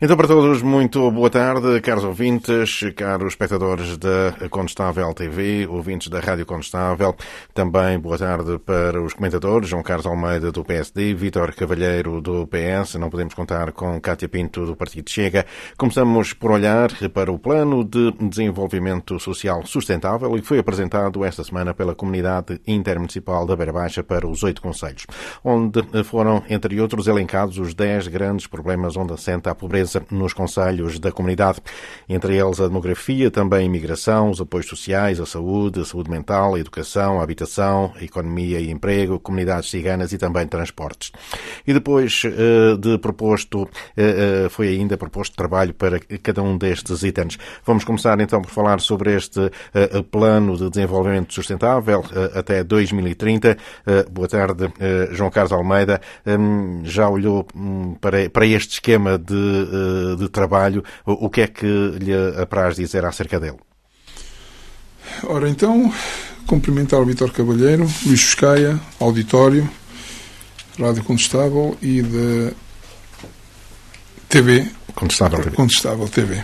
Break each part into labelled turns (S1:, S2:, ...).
S1: Então, para todos, muito boa tarde, caros ouvintes, caros espectadores da Condestável TV, ouvintes da Rádio Condestável. Também boa tarde para os comentadores, João Carlos Almeida, do PSD, Vítor Cavalheiro, do PS. Não podemos contar com Cátia Pinto, do Partido Chega. Começamos por olhar para o Plano de Desenvolvimento Social Sustentável e que foi apresentado esta semana pela Comunidade Intermunicipal da Beira Baixa para os 8 concelhos, onde foram, entre outros, elencados os 10 grandes problemas onde assenta a pobreza nos concelhos da comunidade, entre eles a demografia, também a imigração, os apoios sociais, a saúde mental, a educação, a habitação, a economia e emprego, comunidades ciganas e também transportes. E depois foi ainda proposto trabalho para cada um destes itens. Vamos começar então por falar sobre este Plano de Desenvolvimento Sustentável até 2030. Boa tarde, João Carlos Almeida. Já olhou para este esquema de trabalho, o que é que lhe apraz dizer acerca dele?
S2: Ora, então, cumprimentar o Vítor Cavalheiro, Luís Foscaia, auditório, Rádio Condestável e da TV. Condestável TV.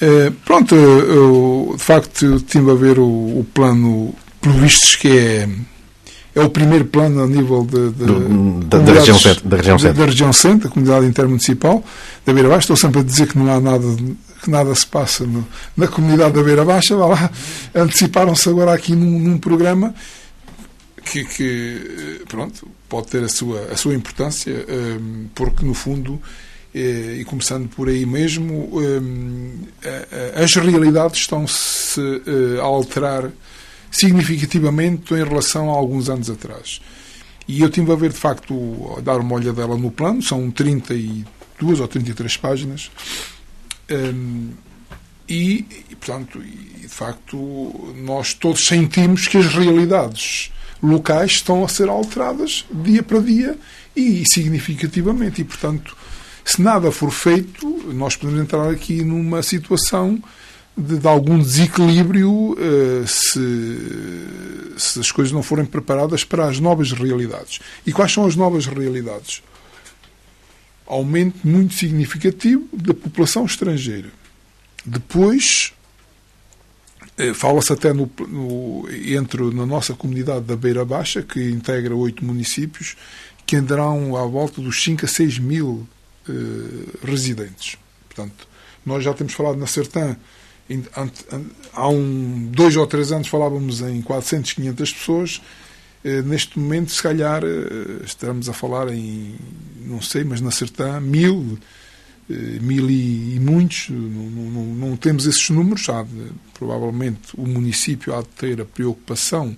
S2: De facto, estive a ver o plano, pelo vistos, que é o primeiro plano a nível da região centro, da Comunidade Intermunicipal da Beira Baixa. Estou sempre a dizer que não há nada se passa na Comunidade da Beira Baixa. Vá lá, anteciparam-se agora aqui num programa que pode ter a sua importância, porque no fundo, e começando por aí mesmo, as realidades estão-se a alterar significativamente em relação a alguns anos atrás. E eu estive a ver, de facto, a dar uma olhadela no plano, são 32 ou 33 páginas, de facto, nós todos sentimos que as realidades locais estão a ser alteradas dia para dia e significativamente. E, portanto, se nada for feito, nós podemos entrar aqui numa situação de algum desequilíbrio se as coisas não forem preparadas para as novas realidades. E quais são as novas realidades? Aumento muito significativo da população estrangeira. Depois, fala-se até na nossa comunidade da Beira Baixa, que integra 8 municípios, que andarão à volta dos 5 a 6 mil residentes. Portanto, nós já temos falado na Sertã. Há 2 ou 3 anos falávamos em 400, 500 pessoas. Neste momento, se calhar, estamos a falar em, não sei, mas na Sertã, 1000 e muitos. Não temos esses números. Provavelmente o município há de ter a preocupação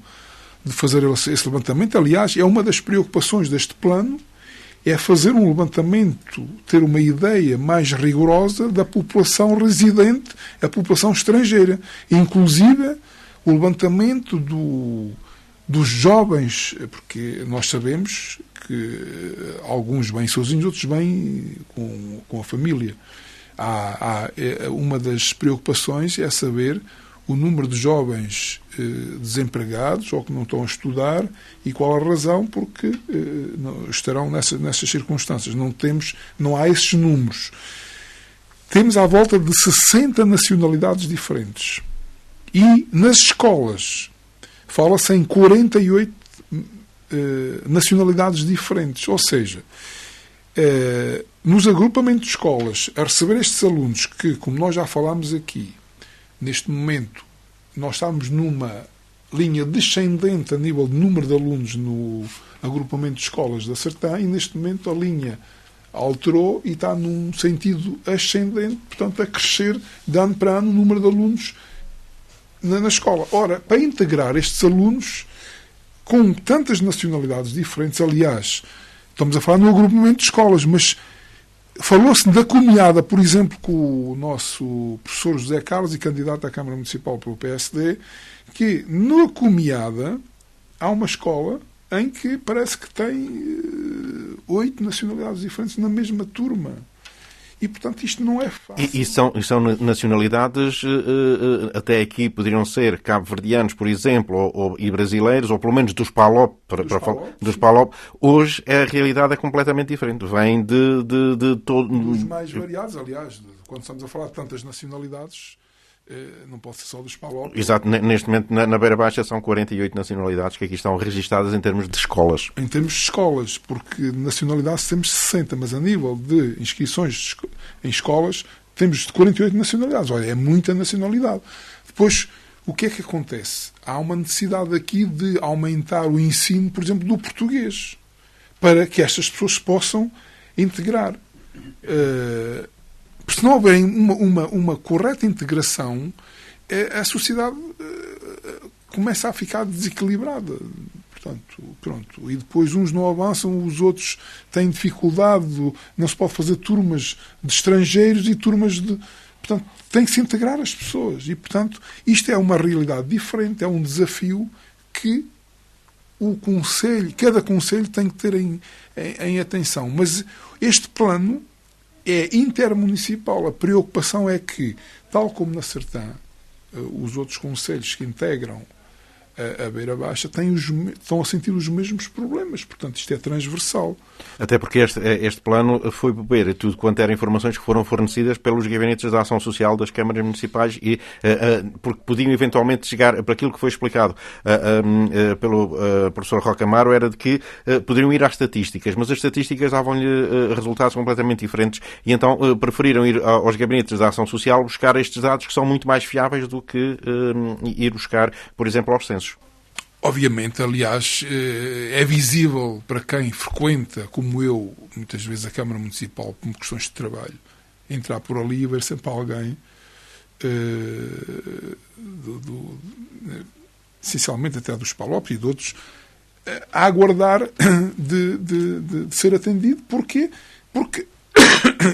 S2: de fazer esse levantamento. Aliás, é uma das preocupações deste plano, é fazer um levantamento, ter uma ideia mais rigorosa da população residente, a população estrangeira. Inclusive, o levantamento dos jovens, porque nós sabemos que alguns vêm sozinhos, outros vêm com a família. Uma das preocupações é saber o número de jovens desempregados ou que não estão a estudar e qual a razão porque estarão nessas circunstâncias. Não há esses números. Temos à volta de 60 nacionalidades diferentes. E nas escolas fala-se em 48 nacionalidades diferentes. Ou seja, nos agrupamentos de escolas, a receber estes alunos que, como nós já falámos aqui, neste momento, nós estamos numa linha descendente a nível de número de alunos no agrupamento de escolas da Sertã, e neste momento a linha alterou e está num sentido ascendente, portanto a crescer de ano para ano o número de alunos na escola. Ora, para integrar estes alunos com tantas nacionalidades diferentes, aliás, estamos a falar no agrupamento de escolas, mas falou-se da Comiada, por exemplo, com o nosso professor José Carlos, e candidato à Câmara Municipal pelo PSD, que na Comiada há uma escola em que parece que tem 8 nacionalidades diferentes na mesma turma. E, portanto, isto não é fácil.
S1: E são nacionalidades, até aqui poderiam ser cabo-verdianos, por exemplo, e brasileiros, ou pelo menos dos PALOP. Dos PALOP. Hoje a realidade é completamente diferente. Vem de todo...
S2: Dos mais variados, aliás. Quando estamos a falar de tantas nacionalidades, não pode ser só dos PALOP.
S1: Exato. Neste momento, na Beira Baixa, são 48 nacionalidades que aqui estão registadas em termos de escolas.
S2: Em termos de escolas, porque nacionalidades temos 60, mas a nível de inscrições em escolas temos de 48 nacionalidades. Olha, é muita nacionalidade. Depois, o que é que acontece? Há uma necessidade aqui de aumentar o ensino, por exemplo, do português, para que estas pessoas possam integrar. Se não houver uma correta integração, a sociedade começa a ficar desequilibrada. Portanto, pronto. E depois uns não avançam, os outros têm dificuldade, não se pode fazer turmas de estrangeiros e turmas de... Portanto, tem que se integrar as pessoas. E, portanto, isto é uma realidade diferente, é um desafio que cada concelho tem que ter em atenção. Mas este plano é intermunicipal. A preocupação é que, tal como na Sertã, os outros concelhos que integram a Beira Baixa estão a sentir os mesmos problemas. Portanto, isto é transversal.
S1: Até porque este plano foi beber tudo quanto eram informações que foram fornecidas pelos gabinetes da ação social das câmaras municipais e porque podiam eventualmente chegar para aquilo que foi explicado pelo professor Roque Amaro, era de que poderiam ir às estatísticas, mas as estatísticas davam-lhe resultados completamente diferentes e então preferiram ir aos gabinetes da ação social buscar estes dados que são muito mais fiáveis do que ir buscar, por exemplo, aos censos.
S2: Obviamente, aliás, é visível para quem frequenta, como eu, muitas vezes a Câmara Municipal, por questões de trabalho, entrar por ali e ver sempre alguém, essencialmente até dos PALOP e de outros, a aguardar de ser atendido. Porquê? Porque,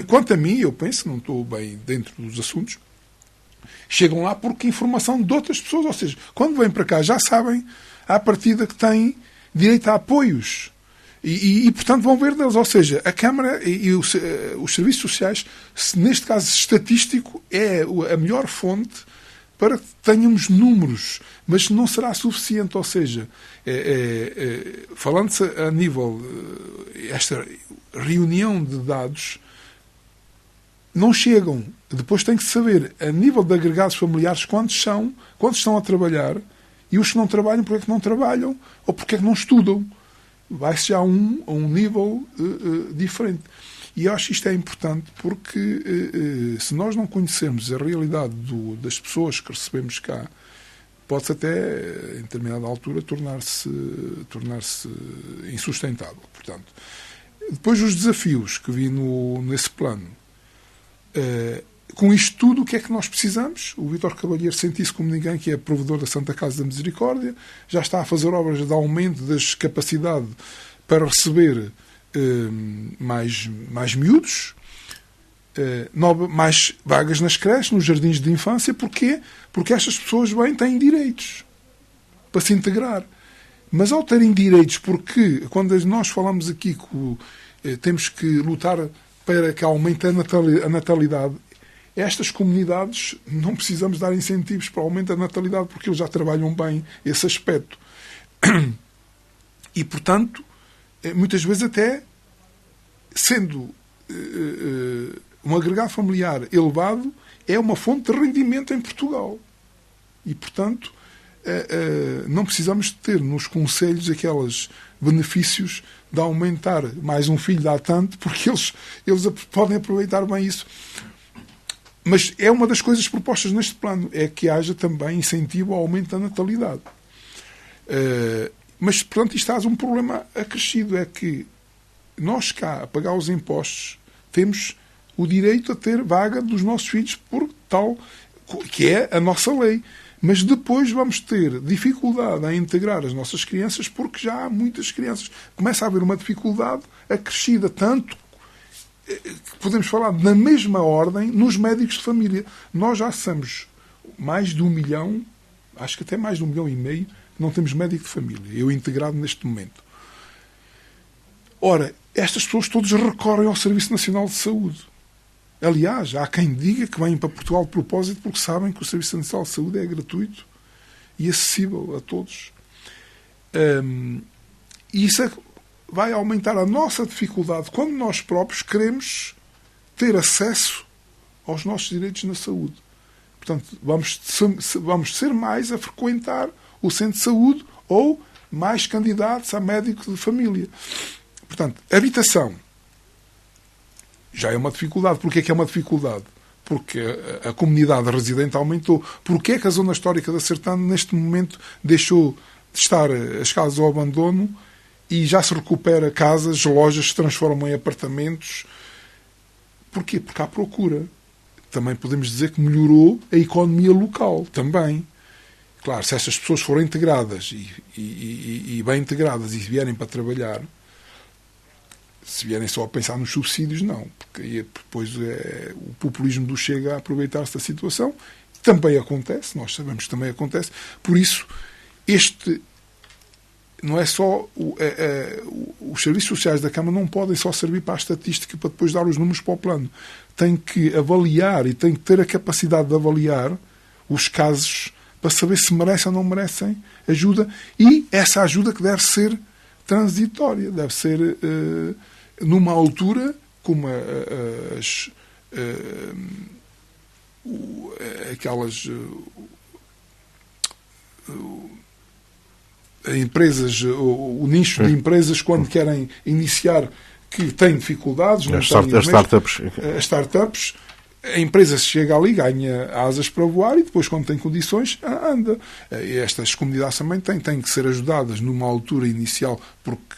S2: quanto a mim, eu penso, não estou bem dentro dos assuntos, chegam lá porque informação de outras pessoas, ou seja, quando vêm para cá já sabem à partida que têm direito a apoios e portanto vão ver deles, ou seja, a Câmara e os serviços sociais, neste caso estatístico, é a melhor fonte para que tenhamos números, mas não será suficiente, ou seja, falando-se a nível, esta reunião de dados não chegam. Depois tem que saber, a nível de agregados familiares, quantos estão a trabalhar e os que não trabalham, porque é que não trabalham ou porque é que não estudam. Vai-se já a um nível diferente. E eu acho que isto é importante porque se nós não conhecermos a realidade das pessoas que recebemos cá, pode-se até, em determinada altura, tornar-se insustentável. Portanto, depois os desafios que vi nesse plano, com isto tudo, o que é que nós precisamos? O Vítor Cavalheiro sente isso como ninguém, que é provedor da Santa Casa da Misericórdia, já está a fazer obras de aumento das capacidades para receber mais miúdos, mais vagas nas creches, nos jardins de infância. Porquê? Porque estas pessoas têm direitos para se integrar. Mas ao terem direitos, porque quando nós falamos aqui que temos que lutar para que aumente a natalidade, estas comunidades não precisamos dar incentivos para o aumento da natalidade porque eles já trabalham bem esse aspecto. E, portanto, muitas vezes até sendo um agregado familiar elevado, é uma fonte de rendimento em Portugal. E, portanto, não precisamos ter nos concelhos aqueles benefícios de aumentar mais um filho dá tanto, porque eles podem aproveitar bem isso. Mas é uma das coisas propostas neste plano, é que haja também incentivo ao aumento da natalidade. Mas, portanto, isto traz um problema acrescido, é que nós cá, a pagar os impostos, temos o direito a ter vaga dos nossos filhos por tal, que é a nossa lei. Mas depois vamos ter dificuldade em integrar as nossas crianças porque já há muitas crianças. Começa a haver uma dificuldade acrescida, tanto que podemos falar na mesma ordem nos médicos de família. Nós já somos mais de 1 milhão, acho que até mais de 1,5 milhão, não temos médico de família, eu integrado neste momento. Ora, estas pessoas todas recorrem ao Serviço Nacional de Saúde. Aliás, há quem diga que vêm para Portugal de propósito porque sabem que o Serviço Nacional de Saúde é gratuito e acessível a todos. E isso vai aumentar a nossa dificuldade quando nós próprios queremos ter acesso aos nossos direitos na saúde. Portanto, vamos ser mais a frequentar o centro de saúde ou mais candidatos a médico de família. Portanto, habitação já é uma dificuldade. Porquê que é uma dificuldade? Porque a comunidade residente aumentou. Porquê que a zona histórica da Sertã, neste momento, deixou de estar as casas ao abandono e já se recupera casas, lojas se transformam em apartamentos? Porquê? Porque há procura. Também podemos dizer que melhorou a economia local, também. Claro, se estas pessoas forem integradas e bem integradas e vierem para trabalhar, se vierem só a pensar nos subsídios, não. Porque aí depois o populismo do Chega a aproveitar-se da situação. Também acontece, nós sabemos que também acontece. Por isso, não é só os serviços sociais da Câmara não podem só servir para a estatística para depois dar os números para o plano. Tem que avaliar e tem que ter a capacidade de avaliar os casos para saber se merecem ou não merecem ajuda, e essa ajuda que deve ser transitória, deve ser numa altura como aquelas empresas, o nicho de empresas quando querem iniciar, que têm dificuldades,
S1: as startups.
S2: As startups, a empresa chega ali, ganha asas para voar e depois, quando tem condições, anda. Estas comunidades também têm que ser ajudadas numa altura inicial, porque,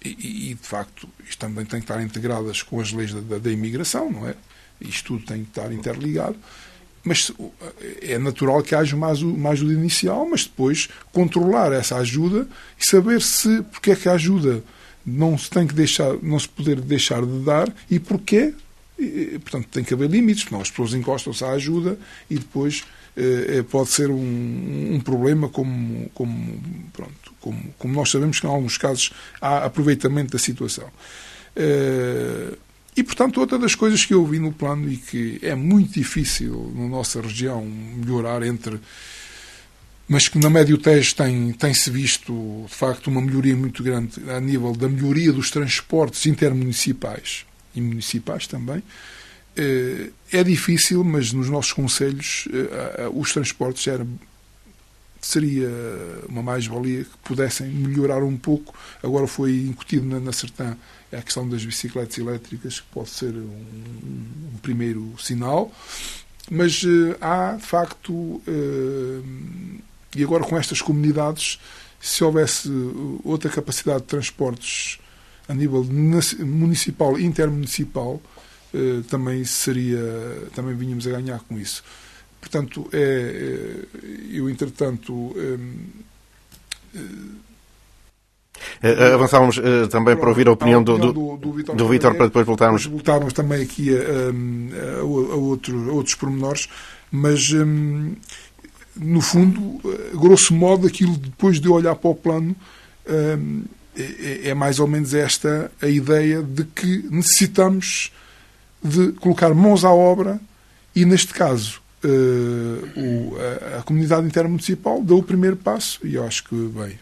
S2: e de facto, isto também tem que estar integradas com as leis da imigração, não é? Isto tudo tem que estar interligado. Mas é natural que haja uma ajuda inicial, mas depois controlar essa ajuda e saber porque é que a ajuda não se poder deixar de dar e porquê. Portanto, tem que haver limites, senão as pessoas encostam-se à ajuda e depois pode ser um problema como nós sabemos que em alguns casos há aproveitamento da situação. E, portanto, outra das coisas que eu vi no plano e que é muito difícil na nossa região melhorar mas que na Médio Tejo tem-se visto, de facto, uma melhoria muito grande a nível da melhoria dos transportes intermunicipais e municipais também. É difícil, mas nos nossos concelhos os transportes seria uma mais-valia que pudessem melhorar um pouco. Agora foi incutido na Sertã a questão das bicicletas elétricas, que pode ser um primeiro sinal, mas há, de facto, e agora com estas comunidades, se houvesse outra capacidade de transportes a nível municipal e intermunicipal, também vínhamos a ganhar com isso. Portanto, eu, entretanto,
S1: avançávamos também para ouvir a opinião do Vítor, para depois voltarmos.
S2: Voltávamos também aqui a outros pormenores, mas, no fundo, grosso modo, aquilo depois de olhar para o plano, é mais ou menos esta a ideia de que necessitamos de colocar mãos à obra e, neste caso, a comunidade intermunicipal deu o primeiro passo e eu acho que bem.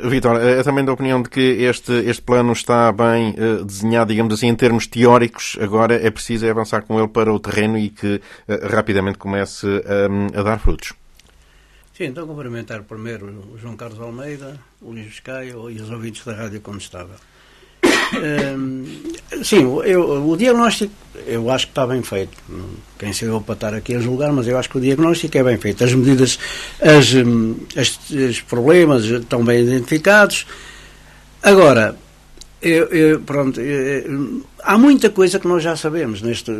S1: Vítor, é também da opinião de que este plano está bem desenhado, digamos assim, em termos teóricos. Agora é preciso avançar com ele para o terreno e que rapidamente comece a dar frutos.
S3: Sim, então cumprimentar primeiro o João Carlos Almeida, o Luís Biscaio e os ouvintes da Rádio Condestável. Sim, o diagnóstico eu acho que está bem feito. Quem se deu para estar aqui a julgar, mas eu acho que o diagnóstico é bem feito. As medidas, os problemas estão bem identificados. Agora, há muita coisa que nós já sabemos neste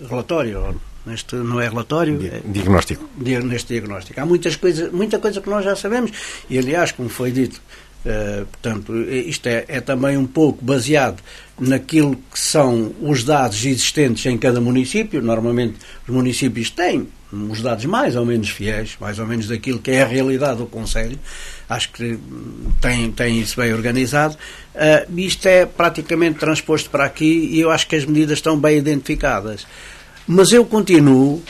S3: relatório. Não é relatório?
S1: Diagnóstico.
S3: Neste diagnóstico. Há muita coisa que nós já sabemos. E, aliás, como foi dito, portanto, isto é também um pouco baseado naquilo que são os dados existentes em cada município. Normalmente os municípios têm os dados mais ou menos fiéis, mais ou menos daquilo que é a realidade do concelho, acho que tem isso bem organizado. Isto é praticamente transposto para aqui e eu acho que as medidas estão bem identificadas. Mas eu continuo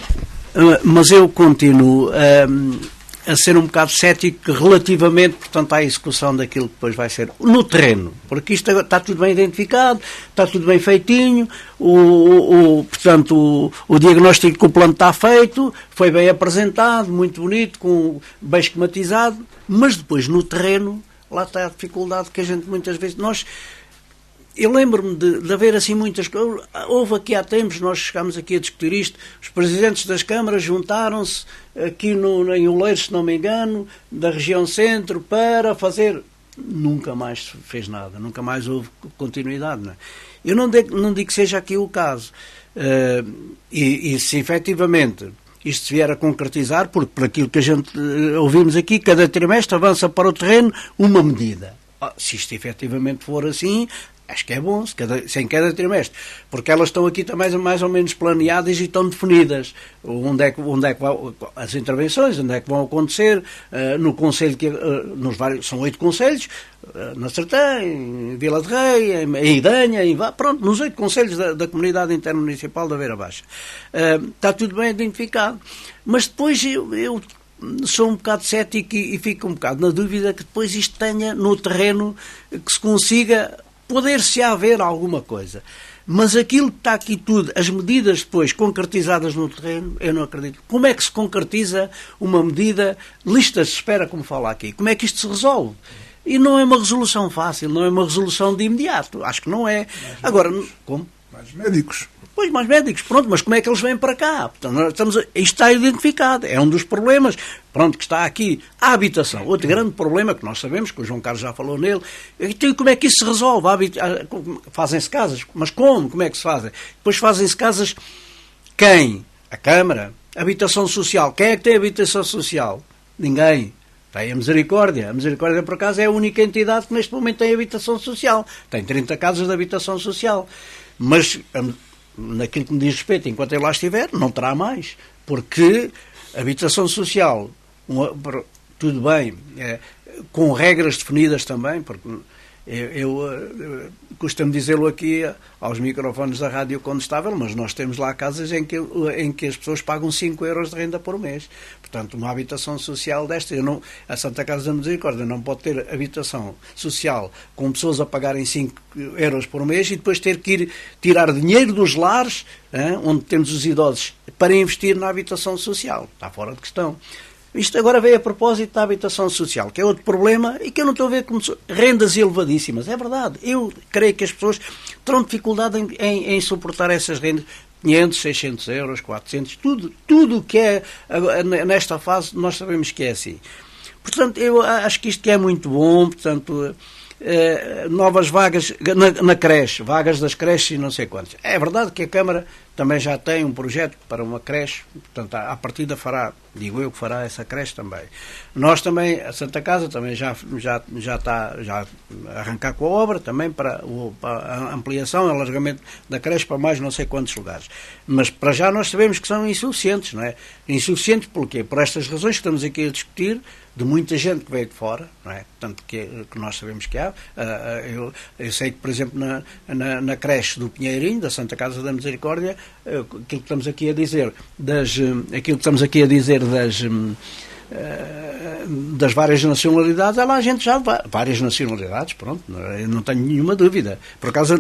S3: a ser um bocado cético relativamente, portanto, à execução daquilo que depois vai ser no terreno, porque isto está tudo bem identificado, está tudo bem feitinho, portanto, o diagnóstico do plano está feito, foi bem apresentado, muito bonito, bem esquematizado, mas depois no terreno, lá está a dificuldade que a gente muitas vezes... Eu lembro-me de haver assim muitas coisas. Houve aqui há tempos, nós chegámos aqui a discutir isto, os presidentes das câmaras juntaram-se aqui em Oleiros, se não me engano, da região centro, para fazer... Nunca mais fez nada, nunca mais houve continuidade. Não é? Eu não digo que seja aqui o caso. E se efetivamente isto se vier a concretizar, porque por aquilo que a gente ouvimos aqui, cada trimestre avança para o terreno uma medida. Se isto efetivamente for assim... Acho que é bom, sem cada trimestre, porque elas estão aqui também mais ou menos planeadas e estão definidas. Onde é que vão as intervenções, onde é que vão acontecer, no concelho, nos vários, são 8 concelhos, na Sertã, em Vila de Rei, em Idanha, pronto, nos 8 concelhos da comunidade intermunicipal da Beira Baixa. Está tudo bem identificado. Mas depois eu sou um bocado cético e fico um bocado na dúvida que depois isto tenha no terreno, que se consiga... Poder-se haver alguma coisa. Mas aquilo que está aqui tudo, as medidas depois concretizadas no terreno, eu não acredito. Como é que se concretiza uma medida, lista de espera, como fala aqui? Como é que isto se resolve? E não é uma resolução fácil, não é uma resolução de imediato. Acho que não é. Agora, como?
S2: Mais médicos.
S3: Pois, mais médicos, pronto, mas como é que eles vêm para cá? Portanto, isto está identificado, é um dos problemas, pronto, que está aqui. A habitação, outro grande problema que nós sabemos, que o João Carlos já falou nele, então, como é que isso se resolve? Fazem-se casas, mas como? Como é que se fazem? Depois fazem-se casas, quem? A Câmara? Habitação social. Quem é que tem habitação social? Ninguém. Tem a Misericórdia. A Misericórdia, por acaso, é a única entidade que neste momento tem habitação social. Tem 30 casas de habitação social. Mas... naquilo que me diz respeito, enquanto ele lá estiver, não terá mais. Porque habitação social, tudo bem, com regras definidas também, porque eu costumo dizê-lo aqui aos microfones da Rádio Condestável, mas nós temos lá casas em que as pessoas pagam 5 euros de renda por mês. Portanto, uma habitação social desta, a Santa Casa da Misericórdia não pode ter habitação social com pessoas a pagarem 5 euros por mês e depois ter que ir tirar dinheiro dos lares, onde temos os idosos, para investir na habitação social. Está fora de questão. Isto agora veio a propósito da habitação social, que é outro problema e que eu não estou a ver como rendas elevadíssimas. É verdade, eu creio que as pessoas terão dificuldade em suportar essas rendas. 500, 600 euros, 400, tudo o que é nesta fase nós sabemos que é assim. Portanto, eu acho que isto que é muito bom, portanto... novas vagas na creche, vagas das creches e não sei quantas. É verdade que a Câmara também já tem um projeto para uma creche, portanto, à partida fará, digo eu que fará essa creche também. Nós também, a Santa Casa também já está a arrancar com a obra também para a ampliação, alargamento da creche para mais não sei quantos lugares. Mas para já nós sabemos que são insuficientes, não é? Insuficientes porquê? Por estas razões que estamos aqui a discutir, de muita gente que veio de fora, não é? Tanto que nós sabemos que há. Eu sei que, por exemplo, na creche do Pinheirinho, da Santa Casa da Misericórdia, aquilo que estamos aqui a dizer das várias nacionalidades, lá a gente já vai. Várias nacionalidades, pronto, não tenho nenhuma dúvida. Por acaso,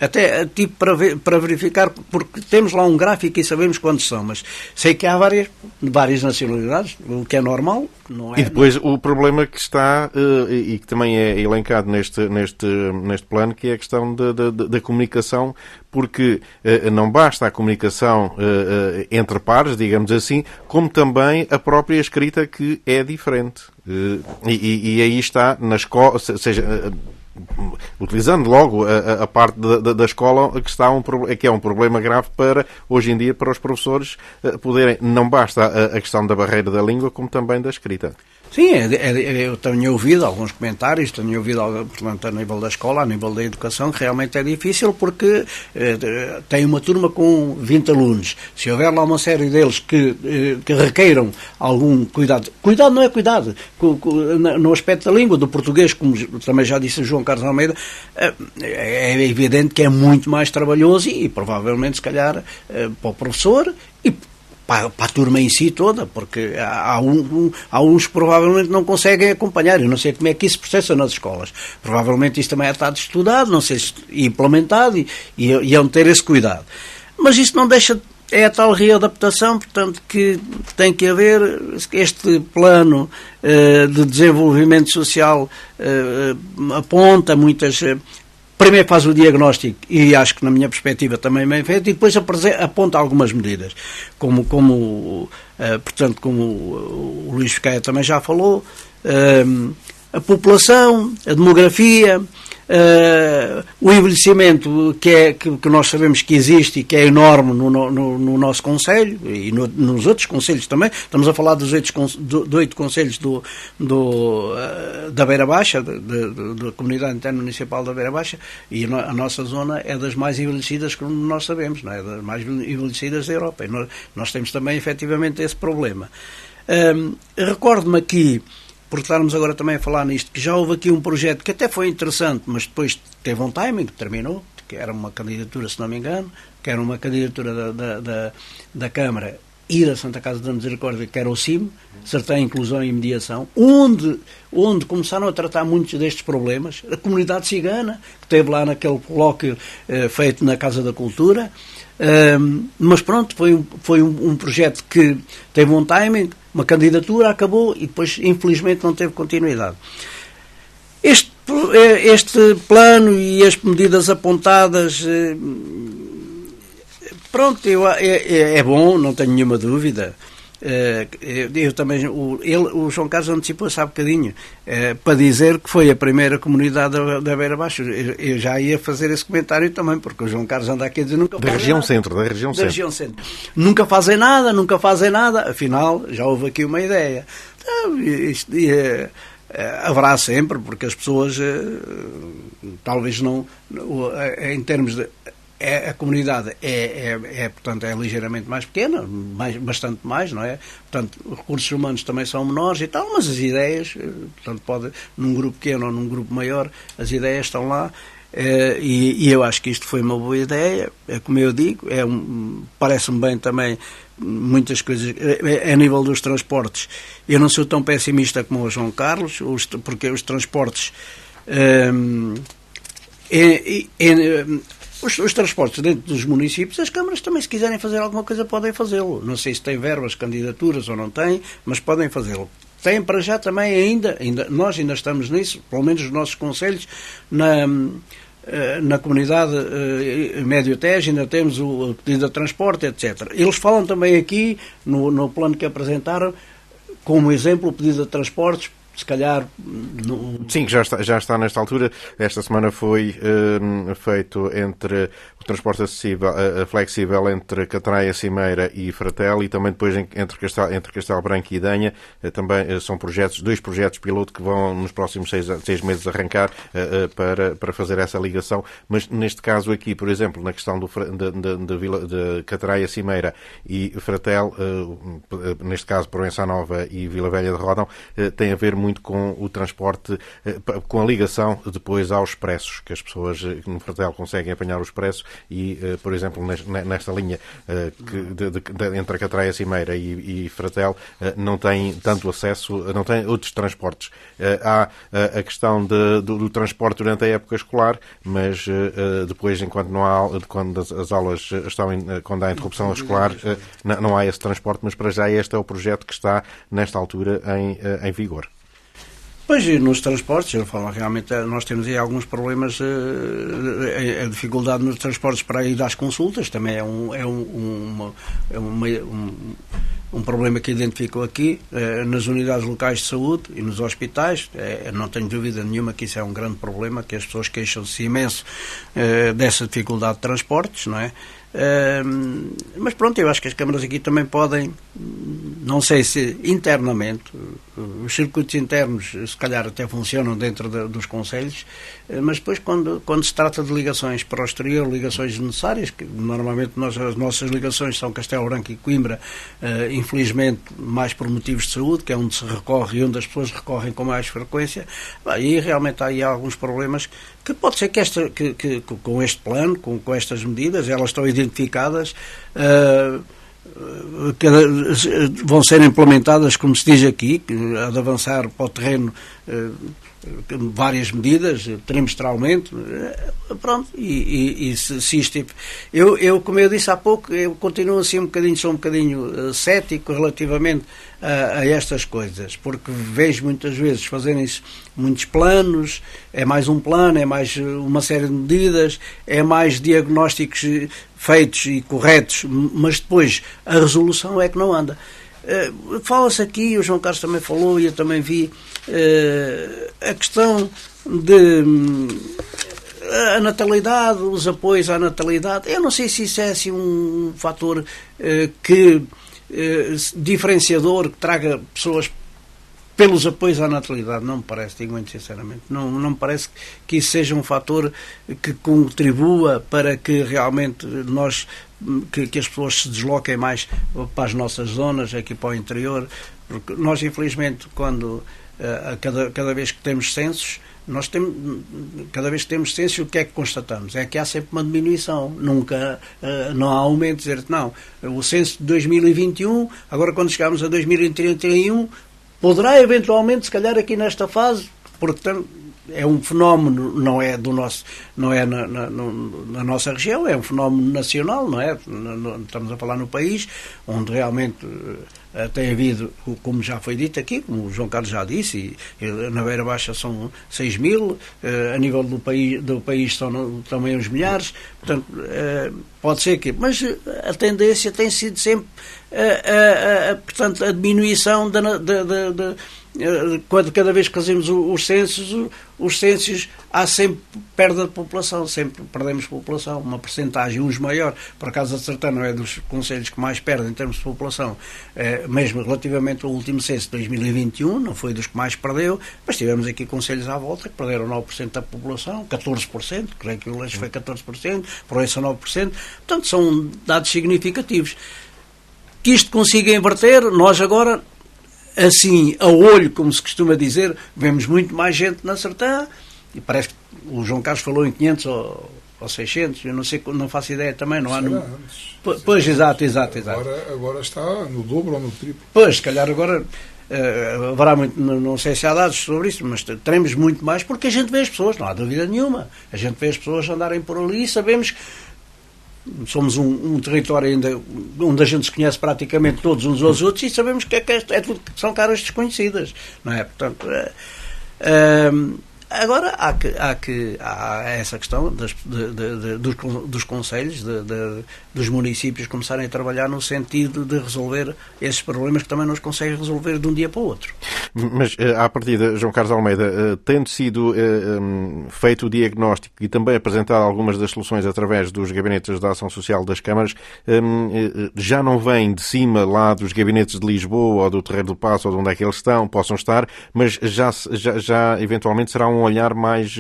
S3: até tipo para verificar, porque temos lá um gráfico e sabemos quantos são, mas sei que há várias nacionalidades, o que é normal. Não é,
S1: e depois o problema que está, e que também é elencado neste plano, que é a questão da comunicação, porque não basta a comunicação entre pares, digamos assim, como também a própria escrita que é diferente. E aí está na escola, seja, utilizando logo a parte da escola, que é um problema grave para, hoje em dia, para os professores poderem, não basta a questão da barreira da língua, como também da escrita.
S3: Sim, eu tenho ouvido alguns comentários, tenho ouvido, portanto, a nível da escola, a nível da educação, que realmente é difícil porque tem uma turma com 20 alunos. Se houver lá uma série deles que requeiram algum cuidado não é cuidado, no aspecto da língua, do português, como também já disse o João Carlos Almeida, é evidente que é muito mais trabalhoso e provavelmente, se calhar, para o professor e para a turma em si toda, porque há uns que provavelmente não conseguem acompanhar. Eu não sei como é que isso se processa nas escolas. Provavelmente isso também é estado estudado, não sei se implementado e é ter esse cuidado. Mas isso não deixa, é a tal readaptação, portanto, que tem que haver este plano de desenvolvimento social, aponta muitas... Primeiro faz o diagnóstico, e acho que na minha perspectiva também bem feito, e depois aponta algumas medidas, portanto, como o Luís Ficaia também já falou, a população, a demografia, o envelhecimento que nós sabemos que existe e que é enorme no nosso Conselho e nos outros Conselhos também. Estamos a falar dos 8 Conselhos da Beira Baixa, da Comunidade Intermunicipal da Beira Baixa, e a nossa zona é das mais envelhecidas que nós sabemos, não é? Das mais envelhecidas da Europa. E nós temos também, efetivamente, esse problema. Recordo-me aqui, porque estarmos agora também a falar nisto, que já houve aqui um projeto que até foi interessante, mas depois teve um timing, terminou, que era uma candidatura, se não me engano, que era uma candidatura da Câmara e da Santa Casa da Misericórdia, que era o CIM, Certém, Inclusão e Mediação, onde começaram a tratar muitos destes problemas. A comunidade cigana, que esteve lá naquele colóquio feito na Casa da Cultura, mas pronto, foi um projeto que teve um timing, uma candidatura, acabou e depois infelizmente não teve continuidade. Este plano e as medidas apontadas, pronto, é bom, não tenho nenhuma dúvida. Eu também, o João Carlos antecipou-se há bocadinho para dizer que foi a primeira comunidade da Beira Baixa. Eu já ia fazer esse comentário também, porque o João Carlos anda aqui a dizer nunca
S1: da região centro.
S3: Nunca fazem nada, afinal já houve aqui uma ideia. Haverá sempre, porque as pessoas talvez não, em termos de a comunidade portanto, é ligeiramente mais pequena, bastante mais, não é? Portanto, os recursos humanos também são menores e tal, mas as ideias, portanto, pode, num grupo pequeno ou num grupo maior, as ideias estão lá, e eu acho que isto foi uma boa ideia, como eu digo, parece-me bem também muitas coisas, a nível dos transportes. Eu não sou tão pessimista como o João Carlos, porque os transportes... Os transportes dentro dos municípios, as câmaras também, se quiserem fazer alguma coisa, podem fazê-lo. Não sei se têm verbas, candidaturas ou não têm, mas podem fazê-lo. Têm para já também nós ainda estamos nisso, pelo menos os nossos concelhos, na comunidade Médio Tejo, ainda temos o pedido de transporte, etc. Eles falam também aqui, no plano que apresentaram, como exemplo, o pedido de transportes, se calhar...
S1: Sim, que já está nesta altura. Esta semana foi feito entre o transporte acessível, flexível entre Catraia, Cimeira e Fratel, e também depois entre Castelo Branco e Idanha. Também são dois projetos piloto que vão nos próximos 6 meses arrancar para fazer essa ligação. Mas neste caso aqui, por exemplo, na questão de Catraia, Cimeira e Fratel, neste caso Proença Nova e Vila Velha de Rodão, tem a ver muito com o transporte, com a ligação depois aos expressos, que as pessoas no Fratel conseguem apanhar o expresso e, por exemplo, nesta linha entre a Catraia, Cimeira e Fratel, não tem tanto acesso, não tem outros transportes. Há a questão do transporte durante a época escolar, mas depois, quando as aulas quando há interrupção escolar, não há esse transporte, mas para já este é o projeto que está nesta altura em vigor.
S3: Pois, nos transportes, eu falo, realmente nós temos aí alguns problemas, a dificuldade nos transportes para ir às consultas também é um problema que identificou aqui, nas unidades locais de saúde e nos hospitais. Não tenho dúvida nenhuma que isso é um grande problema, que as pessoas queixam-se imenso dessa dificuldade de transportes, não é? Mas pronto, eu acho que as câmaras aqui também podem, não sei se internamente, os circuitos internos se calhar até funcionam dentro dos concelhos, mas depois quando se trata de ligações para o exterior, ligações necessárias, que normalmente as nossas ligações são Castelo Branco e Coimbra, infelizmente mais por motivos de saúde, que é onde se recorre e onde as pessoas recorrem com mais frequência, aí realmente há aí alguns problemas que pode ser que com este plano, com estas medidas, elas estão identificadas, vão ser implementadas, como se diz aqui, há de avançar para o terreno várias medidas, trimestralmente, pronto, e se isto... Eu, como eu disse há pouco, eu continuo assim sou um bocadinho cético relativamente a estas coisas, porque vejo muitas vezes fazerem-se muitos planos, é mais um plano, é mais uma série de medidas, é mais diagnósticos feitos e corretos, mas depois a resolução é que não anda. Fala-se aqui, o João Carlos também falou e eu também vi, a questão de a natalidade, os apoios à natalidade. Eu não sei se isso é assim um fator diferenciador, que traga pessoas pelos apoios à natalidade. Não me parece, digo muito sinceramente, não me parece que isso seja um fator que contribua para que realmente que as pessoas se desloquem mais para as nossas zonas, aqui para o interior, porque nós infelizmente cada vez que temos censos, cada vez que temos censos, o que é que constatamos? É que há sempre uma diminuição, nunca não há aumento, dizer não, o censo de 2021, agora quando chegarmos a 2031, poderá eventualmente, se calhar aqui nesta fase, portanto, é um fenómeno, não é na nossa região, é um fenómeno nacional, não é? Estamos a falar no país, onde realmente tem havido, como já foi dito aqui, como o João Carlos já disse, e na Beira Baixa são 6 mil, a nível do país são também uns milhares, portanto, pode ser que... Mas a tendência tem sido sempre, portanto, a diminuição cada vez que fazemos os censos há sempre perda de população, sempre perdemos população, uma percentagem, uns maior, por acaso a Sertã é dos concelhos que mais perdem em termos de população, mesmo relativamente ao último censo de 2021, não foi dos que mais perdeu, mas tivemos aqui concelhos à volta que perderam 9% da população, 14%, creio que o Leixo foi 14%, Proença 9%, portanto são dados significativos. Que isto consiga inverter, nós agora, assim, a olho, como se costuma dizer, vemos muito mais gente na Sertã, e parece que o João Carlos falou em 500 ou 600, eu não sei, não faço ideia também, não há... Pois, exato.
S2: Agora está no dobro ou no triplo.
S3: Pois, se calhar agora haverá muito, não sei se há dados sobre isso, mas teremos muito mais, porque a gente vê as pessoas, não há dúvida nenhuma, a gente vê as pessoas andarem por ali e sabemos que somos um território ainda onde a gente se conhece praticamente todos uns aos outros e sabemos que é tudo, são caras desconhecidas, não é? Portanto, agora há essa questão dos concelhos, dos municípios começarem a trabalhar no sentido de resolver esses problemas que também não os conseguem resolver de um dia para o outro.
S1: Mas, à partida, João Carlos Almeida, tendo sido feito o diagnóstico e também apresentado algumas das soluções através dos gabinetes de ação social das câmaras, já não vem de cima lá dos gabinetes de Lisboa ou do Terreiro do Paço ou de onde é que eles possam estar, mas já eventualmente será um olhar mais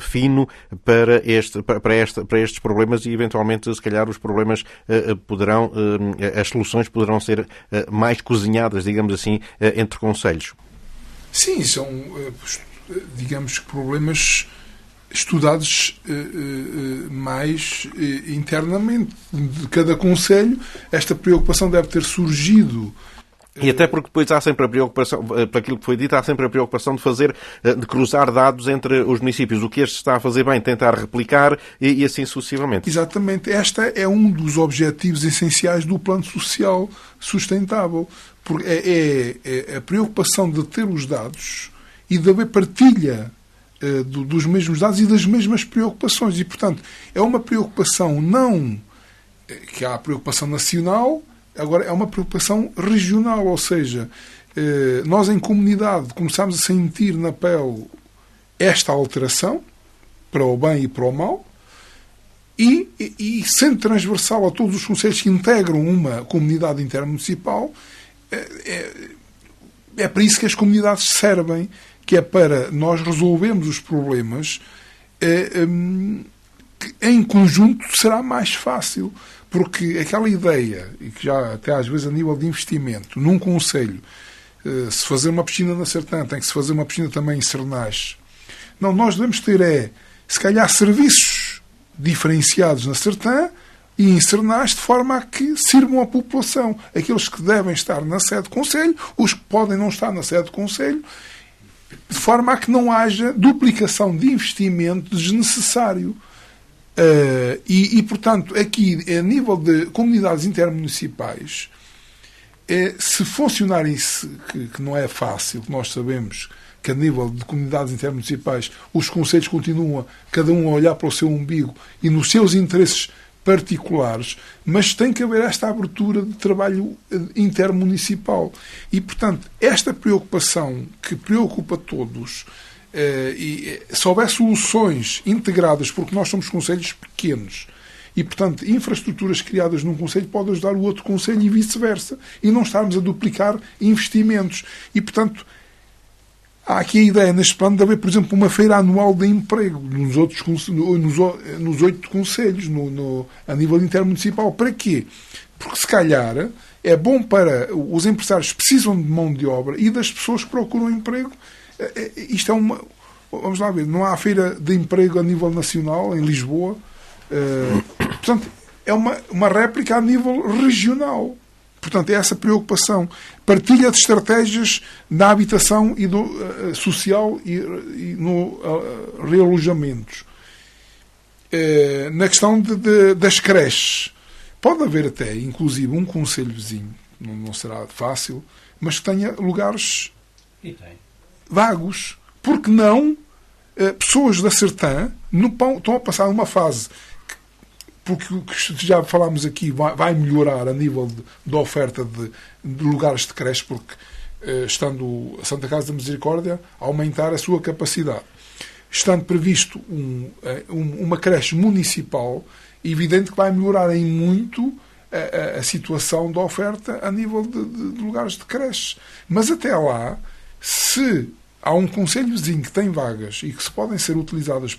S1: fino para estes problemas e eventualmente se calhar os problemas as soluções poderão ser mais cozinhadas, digamos assim, entre concelhos.
S2: Sim, são, digamos, problemas estudados mais internamente. De cada concelho, esta preocupação deve ter surgido.
S1: E até porque depois há sempre a preocupação, para aquilo que foi dito, há sempre a preocupação de cruzar dados entre os municípios. O que este está a fazer bem, tentar replicar e assim sucessivamente.
S2: Exatamente. Esta é um dos objetivos essenciais do plano social sustentável. Porque é a preocupação de ter os dados e de haver partilha dos mesmos dados e das mesmas preocupações. E, portanto, é uma preocupação não que há a preocupação nacional. Agora, é uma preocupação regional, ou seja, nós em comunidade começamos a sentir na pele esta alteração, para o bem e para o mal, E sendo transversal a todos os concelhos que integram uma comunidade intermunicipal, é para isso que as comunidades servem, que é para nós resolvermos os problemas que em conjunto será mais fácil. Porque aquela ideia, e que já até às vezes a nível de investimento, num concelho, se fazer uma piscina na Sertã, tem que se fazer uma piscina também em Sernás. Não, nós devemos ter, se calhar, serviços diferenciados na Sertã e em Sernás, de forma a que sirvam à população. Aqueles que devem estar na sede do concelho, os que podem não estar na sede do concelho, de forma a que não haja duplicação de investimento desnecessário. Portanto, aqui, a nível de comunidades intermunicipais, se funcionarem isso, que não é fácil, que nós sabemos que a nível de comunidades intermunicipais os concelhos continuam cada um a olhar para o seu umbigo e nos seus interesses particulares, mas tem que haver esta abertura de trabalho intermunicipal. E, portanto, esta preocupação que preocupa todos, e se houver soluções integradas, porque nós somos concelhos pequenos, e, portanto, infraestruturas criadas num concelho podem ajudar o outro concelho e vice-versa, e não estarmos a duplicar investimentos. E, portanto, há aqui a ideia, neste plano, de haver, por exemplo, uma feira anual de emprego nos 8 concelhos, a nível intermunicipal. Para quê? Porque, se calhar, é bom para os empresários que precisam de mão de obra e das pessoas que procuram emprego. Isto é uma... Vamos lá ver, não há feira de emprego a nível nacional, em Lisboa. Portanto, é uma réplica a nível regional. Portanto, é essa preocupação. Partilha de estratégias na habitação e social e no realojamentos. Na questão das creches. Pode haver até, inclusive, um concelho vizinho, não será fácil, mas que tenha lugares vagos. Porque não pessoas da Sertã estão a passar uma fase porque o que já falámos aqui vai melhorar a nível de oferta de lugares de creche, porque estando a Santa Casa da Misericórdia a aumentar a sua capacidade. Estando previsto uma creche municipal, evidente que vai melhorar em muito a situação da oferta a nível de lugares de creche. Mas até lá, se há um concelho vizinho que tem vagas e que se podem ser utilizadas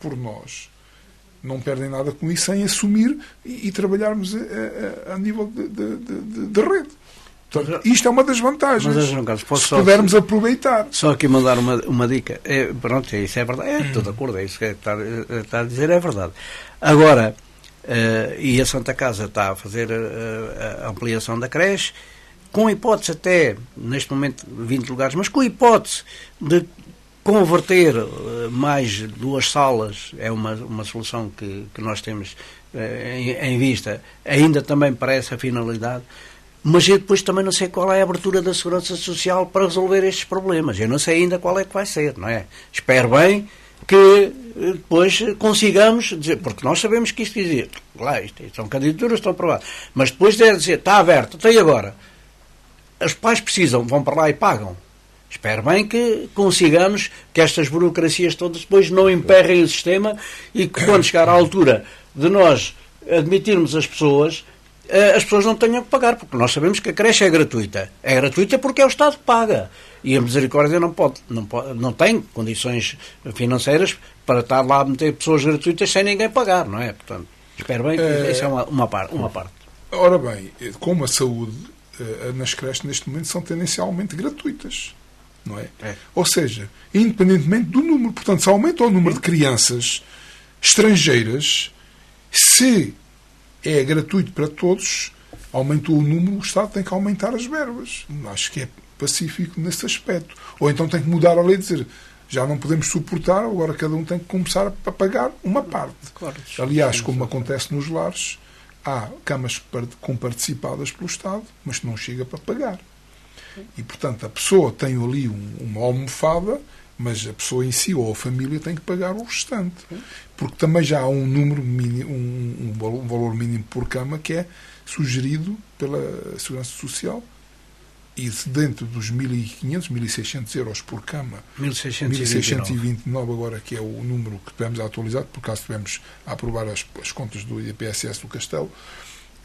S2: por nós, não perdem nada com isso sem assumir e trabalharmos a nível de rede. Portanto, isto é uma das vantagens.
S3: Mas, João Carlos,
S2: se pudermos aproveitar.
S3: Só aqui mandar uma dica. Pronto, isso é verdade. Estou de acordo, é isso que está a dizer, é verdade. Agora, e a Santa Casa está a fazer a ampliação da creche, com hipótese até, neste momento, 20 lugares, mas com hipótese de converter mais 2 salas, é uma solução que nós temos em vista, ainda também para essa finalidade, mas eu depois também não sei qual é a abertura da Segurança Social para resolver estes problemas. Eu não sei ainda qual é que vai ser, não é? Espero bem que depois consigamos dizer, porque nós sabemos que isto existe. Lá, isto são candidaturas, estão aprovadas. Mas depois de dizer, está aberto, até agora. Os pais precisam, vão para lá e pagam. Espero bem que consigamos que estas burocracias todas depois não emperrem o sistema e que quando chegar à altura de nós admitirmos as pessoas não tenham que pagar, porque nós sabemos que a creche é gratuita. É gratuita porque é o Estado que paga. E a Misericórdia não tem condições financeiras para estar lá a meter pessoas gratuitas sem ninguém pagar, não é? Portanto, espero bem que essa é uma parte.
S2: Ora bem, como a saúde, nas creches neste momento são tendencialmente gratuitas. Não é? Ou seja, independentemente do número, portanto, se aumenta o número de crianças estrangeiras, se é gratuito para todos, aumentou o número, o Estado tem que aumentar as verbas. Acho que é pacífico nesse aspecto. Ou então tem que mudar a lei e dizer, já não podemos suportar, agora cada um tem que começar a pagar uma parte.
S3: Claro,
S2: aliás, como acontece nos lares, há camas comparticipadas pelo Estado, mas que não chega para pagar. E, portanto, a pessoa tem ali uma almofada, mas a pessoa em si ou a família tem que pagar o restante. Porque também já há um número mínimo, um valor mínimo por cama que é sugerido pela Segurança Social. e dentro dos 1.500, 1.600 euros por cama,
S3: 1.629
S2: agora, que é o número que tivemos a atualizar, por acaso tivemos a aprovar as contas do IPSS do Castelo,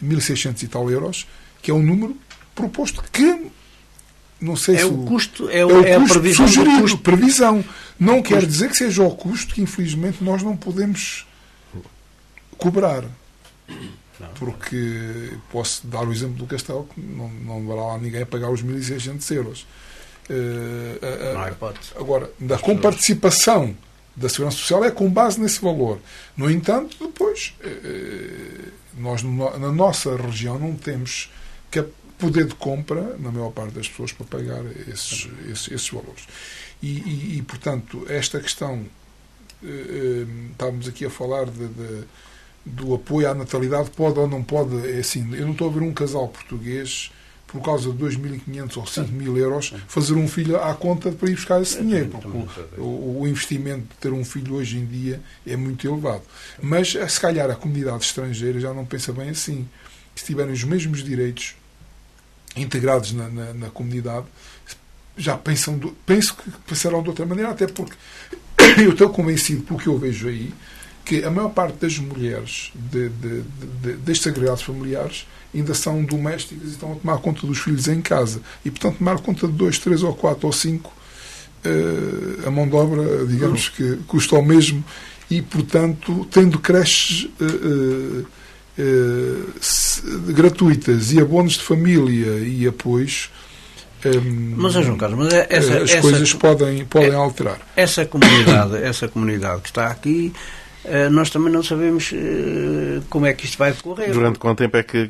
S2: 1.600 e tal euros, que é um número proposto que não sei se
S3: o custo,
S2: é
S3: a
S2: custo
S3: previsão
S2: sugerido,
S3: do custo.
S2: previsão. Não quer dizer que seja o custo que infelizmente nós não podemos cobrar. Porque posso dar o exemplo do Castelo, que não dará lá ninguém a pagar os 1.600 euros.
S3: Não há hipótese.
S2: Agora, da comparticipação da Segurança Social é com base nesse valor. No entanto, depois, nós na nossa região não temos poder de compra, na maior parte das pessoas, para pagar esses valores. E, portanto, esta questão, estávamos aqui a falar do apoio à natalidade, pode ou não pode, é assim, eu não estou a ver um casal português, por causa de 2.500 ou 5.000 euros, fazer um filho à conta para ir buscar esse dinheiro, porque o investimento de ter um filho hoje em dia é muito elevado. Mas, se calhar, a comunidade estrangeira já não pensa bem assim. Se tiverem os mesmos direitos integrados na comunidade, já penso que pensarão de outra maneira, até porque eu estou convencido, pelo que eu vejo aí, que a maior parte das mulheres destes agregados familiares ainda são domésticas e estão a tomar conta dos filhos em casa. E, portanto, tomar conta de 2, 3 ou 4 ou 5, a mão de obra, digamos que custa o mesmo e, portanto, tendo creches gratuitas e abonos de família e apoios,
S3: mas, João Carlos,
S2: as coisas podem alterar.
S3: Essa comunidade que está aqui, nós também não sabemos como é que isto vai decorrer.
S1: Durante quanto tempo é que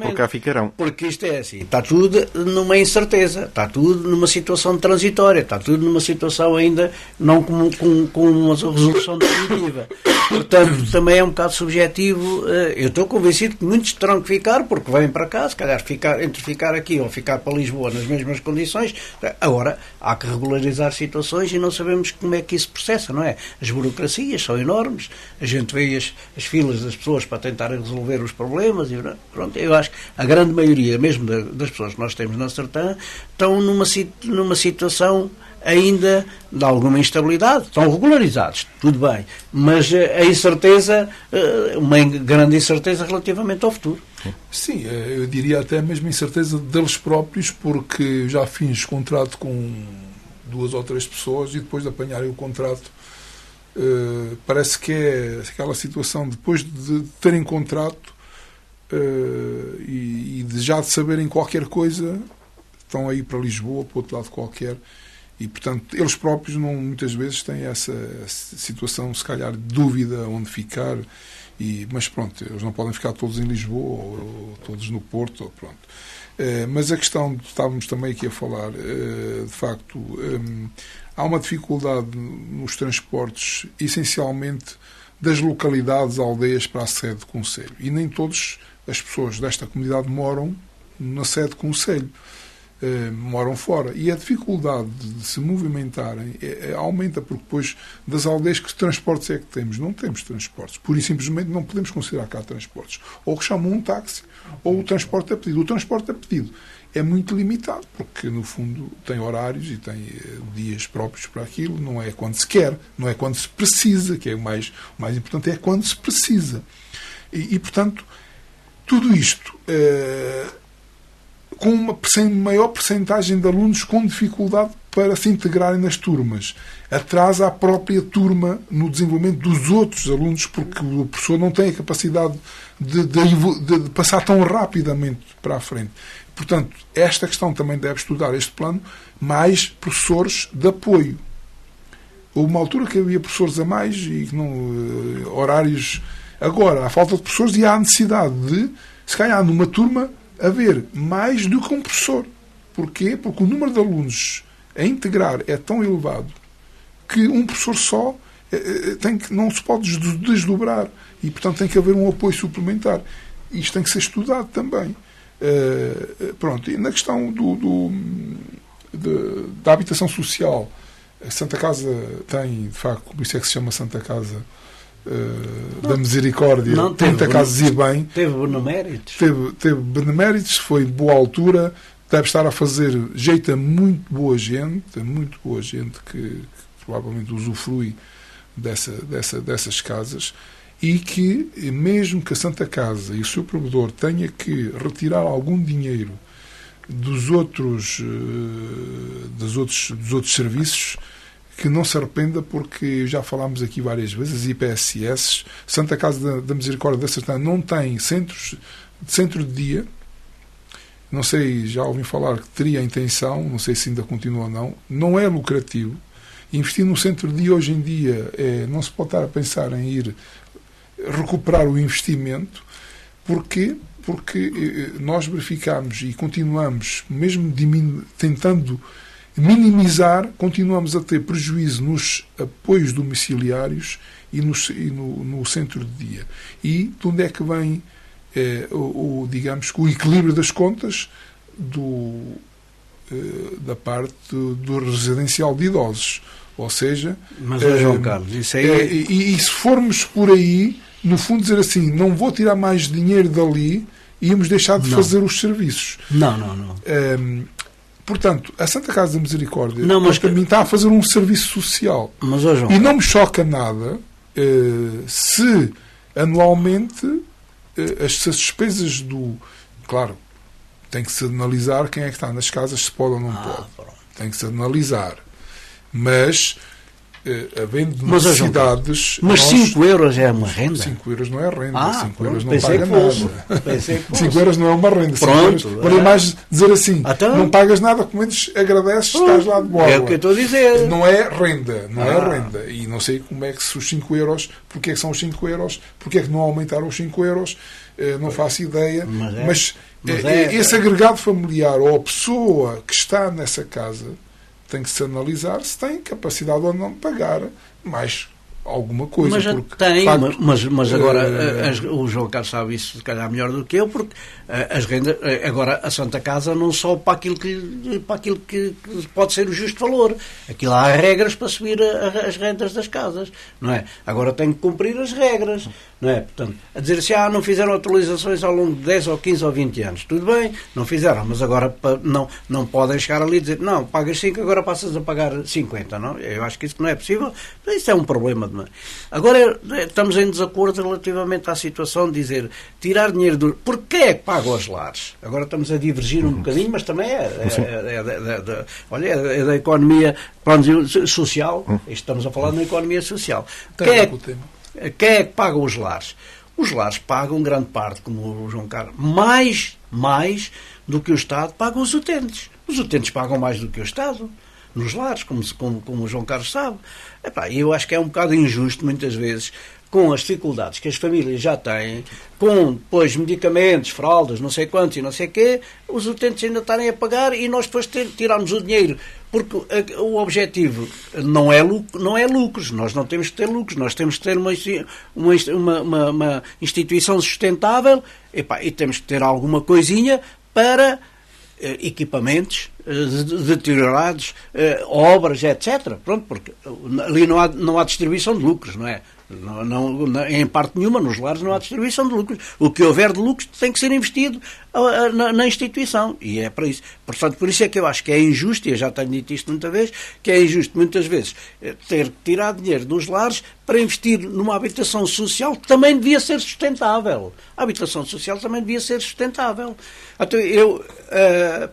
S1: por cá ficarão?
S3: Porque isto é assim, está tudo numa incerteza, está tudo numa situação transitória, está tudo numa situação ainda não com uma resolução definitiva. Portanto, também é um bocado subjetivo. Eu estou convencido que muitos terão que ficar, porque vêm para cá, se calhar entre ficar aqui ou ficar para Lisboa nas mesmas condições. Agora, há que regularizar situações e não sabemos como é que isso processa, não é? As burocracias são enormes, a gente vê as filas das pessoas para tentarem resolver os problemas e pronto. Eu acho que a grande maioria, mesmo das pessoas que nós temos na Sertã, estão numa situação ainda de alguma instabilidade. Estão regularizados, tudo bem, mas a incerteza, uma grande incerteza relativamente ao futuro.
S2: Sim, eu diria até mesmo incerteza deles próprios, porque já fiz contrato com 2 ou 3 pessoas e depois de apanharem o contrato, parece que é aquela situação, depois de terem contrato e já de saberem qualquer coisa, estão aí para Lisboa, para outro lado qualquer. E, portanto, eles próprios muitas vezes têm essa situação, se calhar, de dúvida onde ficar. Mas, pronto, eles não podem ficar todos em Lisboa ou todos no Porto. Ou, pronto. Mas a questão, estávamos também aqui a falar, de facto, há uma dificuldade nos transportes, essencialmente, das localidades, aldeias para a sede do concelho. E nem todas as pessoas desta comunidade moram na sede do concelho. Moram fora. E a dificuldade de se movimentarem aumenta, porque depois das aldeias, que transportes é que temos? Não temos transportes. Pura e simplesmente não podemos considerar cá transportes. Ou que chamam um táxi, ou o transporte a pedido. O transporte a pedido é muito limitado, porque no fundo tem horários e tem dias próprios para aquilo. Não é quando se quer, não é quando se precisa, que é o mais importante, é quando se precisa. E portanto, tudo isto com uma maior percentagem de alunos com dificuldade para se integrarem nas turmas. Atrasa a própria turma no desenvolvimento dos outros alunos, porque o professor não tem a capacidade de passar tão rapidamente para a frente. Portanto, esta questão também deve estudar este plano, mais professores de apoio. Houve uma altura que havia professores a mais e horários. Agora, há falta de professores e há a necessidade de, se calhar, numa turma, haver mais do que um professor. Porquê? Porque o número de alunos a integrar é tão elevado que um professor só não se pode desdobrar e, portanto, tem que haver um apoio suplementar. Isto tem que ser estudado também. Pronto. E na questão da habitação social, a Santa Casa tem, de facto, por isso é que se chama Santa Casa da Misericórdia, muita casa e bem.
S3: Teve beneméritos.
S2: Teve beneméritos, foi boa altura, deve estar a fazer jeito a muito boa gente que provavelmente usufrui dessas casas, e que, mesmo que a Santa Casa e o seu provedor tenha que retirar algum dinheiro dos outros serviços, que não se arrependa, porque já falámos aqui várias vezes, as IPSS, Santa Casa da Misericórdia da Sertã não tem centro de dia. Não sei, já ouvi falar que teria a intenção, não sei se ainda continua ou não. Não é lucrativo. Investir no centro de dia hoje em dia não se pode estar a pensar em ir recuperar o investimento. Porquê? Porque nós verificamos e continuamos, mesmo tentando minimizar, continuamos a ter prejuízo nos apoios domiciliários e no centro de dia. E de onde é que vem digamos, o equilíbrio das contas da parte do residencial de idosos? Ou seja,
S3: mas, João Carlos, isso aí...
S2: e se formos por aí, no fundo, dizer assim, não vou tirar mais dinheiro dali, íamos deixar de fazer os serviços.
S3: Não.
S2: Portanto, a Santa Casa da Misericórdia para mim está a fazer um serviço social.
S3: Mas, João,
S2: e não me choca nada se anualmente as despesas Claro, tem que se analisar quem é que está nas casas, se pode ou não pode. Pronto. Tem que se analisar. Mas, havendo necessidades...
S3: Mas 5 euros é uma renda?
S2: 5 euros não é renda. 5 euros não
S3: paga
S2: nada. 5 euros não é uma renda. Para mais dizer assim, então, não pagas nada, pelo menos agradeces, estás lá de bola.
S3: É o que eu estou a dizer.
S2: Não é renda. Não é renda. E não sei como é que se os 5 euros... Porque é que são os 5 euros? Porque é que não aumentaram os 5 euros? Não faço ideia. Mas esse agregado familiar ou a pessoa que está nessa casa... tem que se analisar se tem capacidade ou não de pagar mais alguma coisa.
S3: Mas
S2: porque,
S3: tem, mas agora o João Carlos sabe isso se calhar melhor do que eu, porque as rendas, agora a Santa Casa não só para aquilo que pode ser o justo valor. Aquilo há regras para subir as rendas das casas, não é? Agora tem que cumprir as regras, não é? Portanto, a dizer assim, não fizeram atualizações ao longo de 10 ou 15 ou 20 anos. Tudo bem, não fizeram, mas agora não podem chegar ali e dizer, não, pagas 5, agora passas a pagar 50, não? Eu acho que isso não é possível. Isso é um problema. Agora estamos em desacordo relativamente à situação de dizer, tirar dinheiro porque quem é que paga os lares? Agora estamos a divergir um bocadinho, mas também é da economia social. Estamos a falar da economia social. Quem é que paga os lares? Os lares pagam grande parte, como o João Carlos, mais do que o Estado paga os utentes. Os utentes pagam mais do que o Estado nos lares, como o João Carlos sabe. Eu acho que é um bocado injusto, muitas vezes, com as dificuldades que as famílias já têm, com depois medicamentos, fraldas, não sei quantos e não sei o quê, os utentes ainda estarem a pagar e nós depois tirarmos o dinheiro. Porque o objetivo não é lucros, nós não temos que ter lucros, nós temos que ter uma instituição sustentável e temos que ter alguma coisinha para equipamentos deteriorados, obras, etc. Pronto, porque ali não há distribuição de lucros, não é? Em parte nenhuma, nos lares não há distribuição de lucros. O que houver de lucros tem que ser investido na instituição. E é para isso. Portanto, por isso é que eu acho que é injusto, e eu já tenho dito isto muitas vezes, que é injusto muitas vezes ter que tirar dinheiro dos lares para investir numa habitação social que também devia ser sustentável. A habitação social também devia ser sustentável. Então,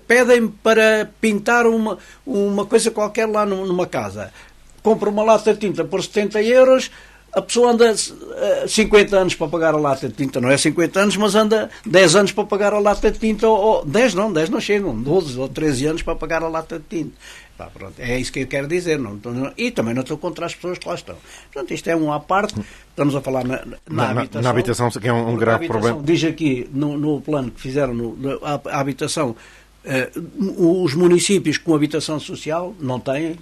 S3: pedem-me para pintar uma coisa qualquer lá numa casa. Compro uma lata de tinta por 70 euros, a pessoa anda 50 anos para pagar a lata de tinta, não é 50 anos, mas anda 10 anos para pagar a lata de tinta, ou 10 não chegam, 12 ou 13 anos para pagar a lata de tinta. Pronto, é isso que eu quero dizer. E também não estou contra as pessoas que lá estão. Portanto, isto é um à parte. Estamos a falar na habitação. Na habitação, que é um grave problema. Diz aqui, no plano que fizeram, a habitação, os municípios com habitação social não têm.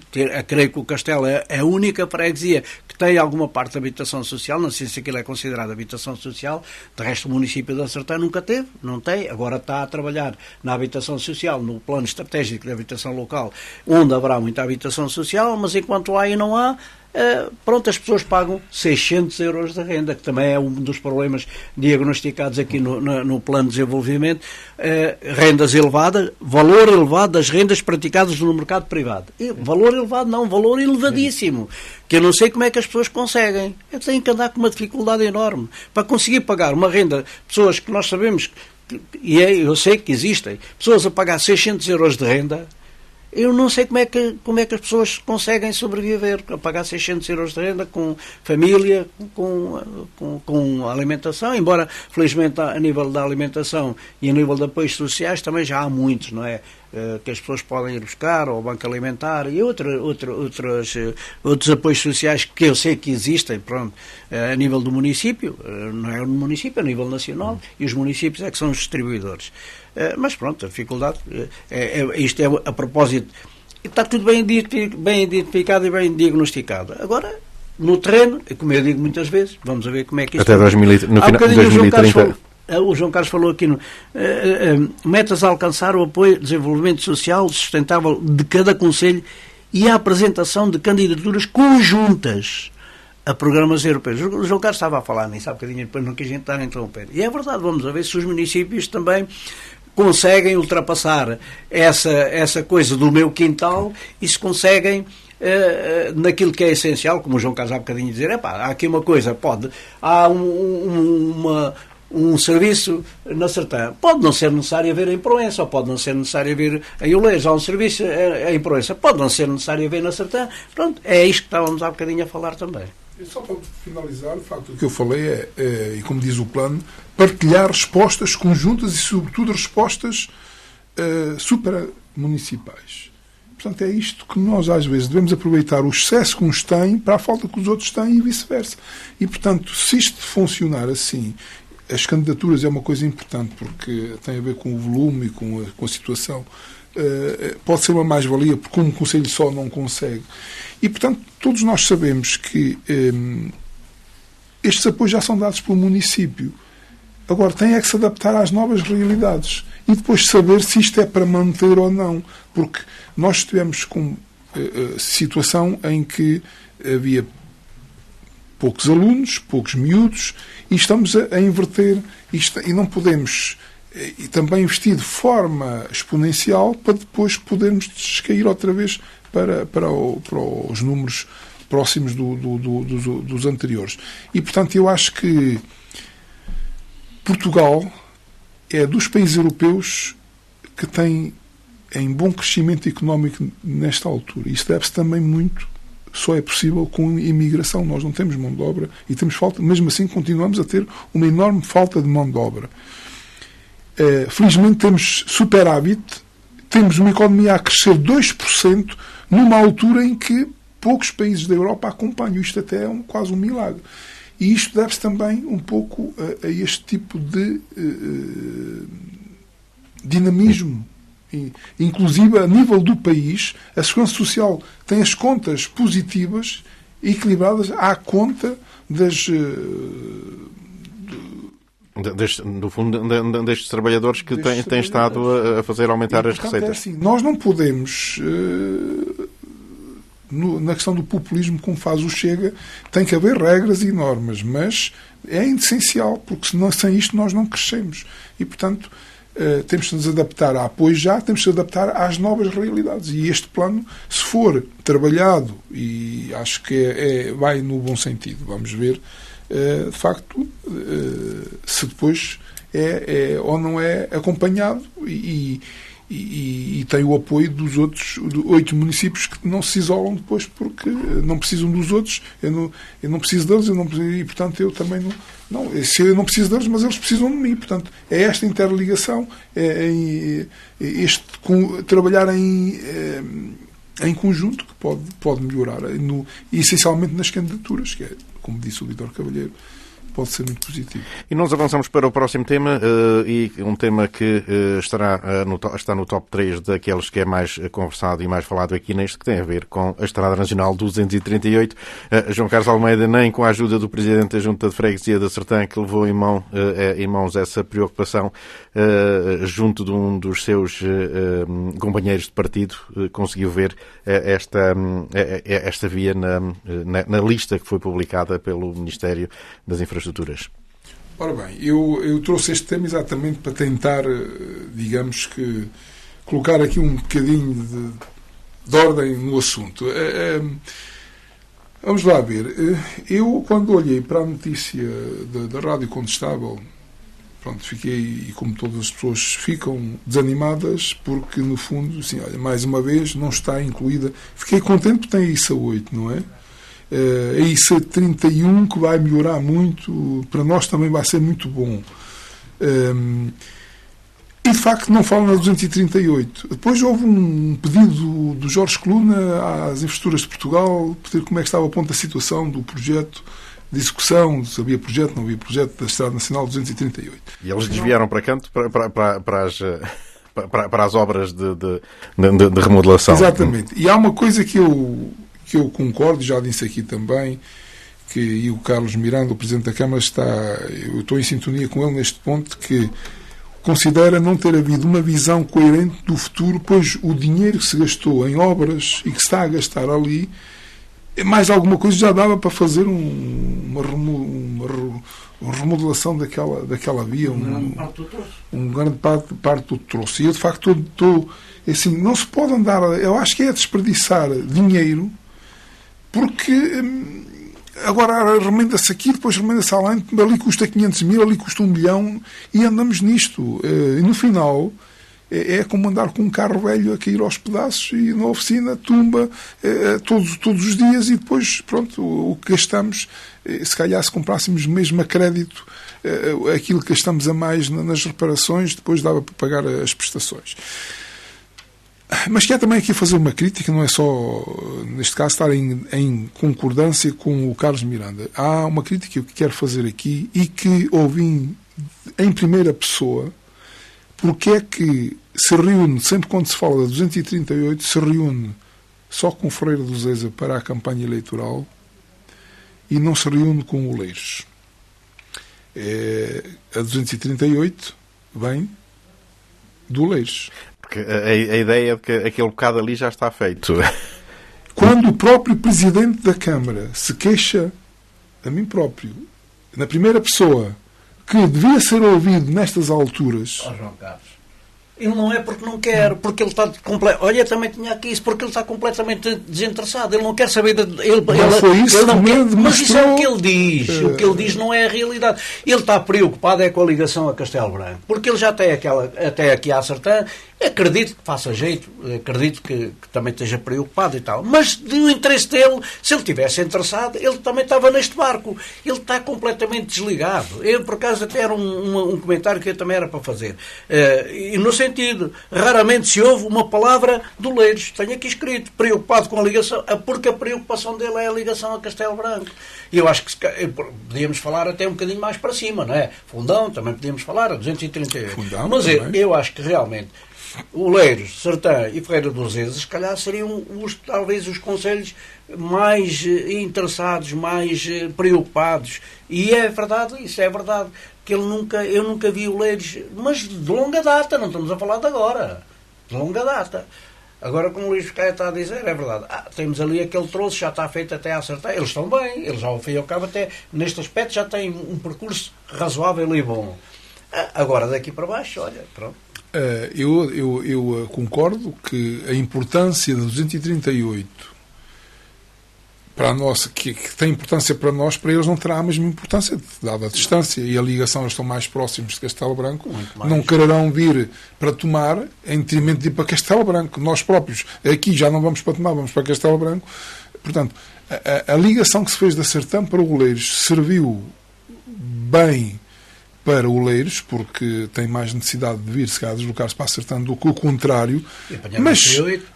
S3: Creio que o Castelo é a única freguesia que tem alguma parte de habitação social. Não sei se aquilo é considerado habitação social. De resto, o município da Sertã nunca teve, não tem. Agora está a trabalhar na habitação social, no plano estratégico de habitação local, onde haverá muita habitação social, mas enquanto há e não há, pronto, as pessoas pagam 600 euros de renda, que também é um dos problemas diagnosticados aqui no plano de desenvolvimento. Rendas elevadas, valor elevado das rendas praticadas no mercado privado. E valor elevado não, valor elevadíssimo, que eu não sei como é que as pessoas conseguem. Eu tenho que andar com uma dificuldade enorme para conseguir pagar uma renda, pessoas que nós sabemos, eu sei que existem, pessoas a pagar 600 euros de renda. Eu não sei como é que as pessoas conseguem sobreviver, a pagar 600 euros de renda, com família, com alimentação, embora, felizmente, a nível da alimentação e a nível de apoios sociais também já há muitos, não é? Que as pessoas podem ir buscar, ou o Banco Alimentar e outros apoios sociais que eu sei que existem, pronto, a nível do município, não é no município, a nível nacional, e os municípios é que são os distribuidores. Mas pronto, a dificuldade, isto é a propósito, está tudo bem identificado e bem diagnosticado. Agora, no terreno, como eu digo muitas vezes, vamos ver como é que isto...
S1: Até 2030...
S3: O João Carlos falou aqui, metas a alcançar o apoio, desenvolvimento social sustentável de cada concelho e a apresentação de candidaturas conjuntas a programas europeus. O João Carlos estava a falar nisso há bocadinho, depois não quis estar a interromper. E é verdade, vamos ver se os municípios também conseguem ultrapassar essa coisa do meu quintal e se conseguem, naquilo que é essencial, como o João Carlos há bocadinho dizer, há aqui uma coisa, há um serviço na Sertã. Pode não ser necessário haver em Proença, ou pode não ser necessário haver em Oleiros. Há um serviço em Proença. Pode não ser necessário haver na Sertã. Pronto, é isto que estávamos há bocadinho a falar também.
S2: E só para finalizar, o facto do que eu falei e como diz o plano, partilhar respostas conjuntas e, sobretudo, respostas supramunicipais. Portanto, é isto que nós, às vezes, devemos aproveitar o excesso que uns têm para a falta que os outros têm e vice-versa. E, portanto, se isto funcionar assim, as candidaturas é uma coisa importante porque tem a ver com o volume e com a situação. Pode ser uma mais-valia porque um concelho só não consegue. E, portanto, todos nós sabemos que estes apoios já são dados pelo município. Agora, tem é que se adaptar às novas realidades e depois saber se isto é para manter ou não. Porque nós estivemos com situação em que havia poucos alunos, poucos miúdos, e estamos a inverter isto, e não podemos e também investir de forma exponencial para depois podermos descair outra vez para os números próximos dos anteriores. E, portanto, eu acho que Portugal é dos países europeus que tem em bom crescimento económico nesta altura. Isso deve-se também muito, só é possível com imigração. Nós não temos mão de obra e temos falta, mesmo assim continuamos a ter uma enorme falta de mão de obra. Felizmente temos superávit, temos uma economia a crescer 2% numa altura em que poucos países da Europa acompanham. Isto até é quase um milagre. E isto deve-se também um pouco a este tipo de dinamismo. Inclusive, a nível do país, a Segurança Social tem as contas positivas e equilibradas à conta
S1: no fundo, destes trabalhadores que têm estado a fazer aumentar as receitas.
S2: É assim, nós não podemos, na questão do populismo, como faz o Chega, tem que haver regras e normas, mas é essencial, porque senão, sem isto nós não crescemos. E, portanto, temos de nos adaptar a apoio já, temos de nos adaptar às novas realidades. E este plano, se for trabalhado, e acho que vai no bom sentido, vamos ver, de facto, se depois é ou não é acompanhado e tem o apoio dos outros 8 municípios que não se isolam depois porque não precisam dos outros. Eu não preciso deles, e portanto eu também não. Eu não preciso deles, mas eles precisam de mim. Portanto, é esta interligação, trabalhar em conjunto que pode melhorar, essencialmente nas candidaturas, que é, como disse o Vítor Cavalheiro, pode ser muito positivo.
S1: E nós avançamos para o próximo tema, e um tema que está no top 3 daqueles que é mais conversado e mais falado aqui neste, que tem a ver com a Estrada Nacional 238. João Carlos Almeida, nem com a ajuda do Presidente da Junta de Freguesia da Sertã, que levou em mãos essa preocupação junto de um dos seus companheiros de partido, conseguiu ver esta via na lista que foi publicada pelo Ministério das Infraestruturas.
S2: Ora bem, eu trouxe este tema exatamente para tentar, digamos que, colocar aqui um bocadinho de ordem no assunto. Vamos lá ver. Eu, quando olhei para a notícia da Rádio Condestável, pronto, fiquei, e como todas as pessoas ficam, desanimadas, porque, no fundo, assim, olha, mais uma vez, não está incluída. Fiquei contente porque tem a ISA 8, não é? A ISA 31, que vai melhorar muito, para nós também vai ser muito bom. E, de facto, não falam na 238. Depois houve um pedido do Jorge Coluna às Infraestruturas de Portugal, pedir como é que estava a ponto da situação do projeto de execução, se havia projeto, não havia projeto da Estrada Nacional 238.
S1: E eles desviaram para canto para as obras de remodelação.
S2: Exatamente. E há uma coisa que eu concordo, já disse aqui também, e o Carlos Miranda, o Presidente da Câmara, eu estou em sintonia com ele neste ponto, que considera não ter havido uma visão coerente do futuro, pois o dinheiro que se gastou em obras e que se está a gastar ali, mais alguma coisa já dava para fazer uma remodelação daquela via, um grande parte do troço. E eu, de facto, estou assim, não se pode andar, eu acho que é desperdiçar dinheiro, porque agora remenda-se aqui, depois remenda-se além, ali custa 500 mil, ali custa 1 milhão, e andamos nisto. E no final é como andar com um carro velho a cair aos pedaços e na oficina tumba todos os dias, e depois, pronto, o que gastamos, se calhar se comprássemos mesmo a crédito aquilo que gastamos a mais nas reparações, depois dava para pagar as prestações. Mas quero também aqui fazer uma crítica, não é só, neste caso, estar em concordância com o Carlos Miranda. Há uma crítica que quero fazer aqui e que ouvi em primeira pessoa, porque é que se reúne, sempre quando se fala da 238, se reúne só com o Ferreira do Zeza para a campanha eleitoral e não se reúne com o Oleiros. A 238 vem do Oleiros.
S1: Porque a ideia é de que aquele bocado ali já está feito.
S2: Quando o próprio Presidente da Câmara se queixa a mim próprio, na primeira pessoa, que devia ser ouvido nestas alturas...
S3: João Carlos, ele não é porque não quer, porque ele está completo. Olha, também tinha aqui isso, porque ele está completamente desinteressado. Ele não quer saber mas isso é o que ele diz. O que ele diz não é a realidade. Ele está preocupado com a ligação a Castelo Branco, porque ele já tem até aqui à Sertã. Acredito que faça jeito, acredito que também esteja preocupado e tal, mas do interesse dele, se ele tivesse interessado, ele também estava neste barco. Ele está completamente desligado. Eu, por acaso, até era um comentário que eu também era para fazer. E no sentido, raramente se ouve uma palavra do Oleiros. Tenho aqui escrito, preocupado com a ligação, porque a preocupação dele é a ligação a Castelo Branco. E eu acho que podíamos falar até um bocadinho mais para cima, não é? Fundão, também podíamos falar, a 238.
S2: Fundão,
S3: mas eu acho que realmente Oleiros, Sertã e Ferreira dos Zezas, se calhar seriam talvez os conselhos mais interessados, mais preocupados. E é verdade, isso é verdade, que eu nunca vi Oleiros, mas de longa data, não estamos a falar de agora, de longa data. Agora, como o Luís Caia está a dizer, é verdade. Temos ali aquele troço, já está feito até à Sertã. Eles estão bem, eles ao fim e ao cabo até, neste aspecto, já têm um percurso razoável e bom. Agora, daqui para baixo, olha, pronto.
S2: Eu concordo que a importância da 238 para nós, que tem importância para nós, para eles não terá a mesma importância, dada a distância e a ligação, eles estão mais próximos de Castelo Branco, não quererão vir para Tomar em detrimento de ir para Castelo Branco. Nós próprios, aqui já não vamos para Tomar, vamos para Castelo Branco. Portanto, a ligação que se fez da Sertã para o Oleiros serviu bem para Oleiros, porque tem mais necessidade de vir, se calhar, deslocar-se para a Sertã do que o contrário.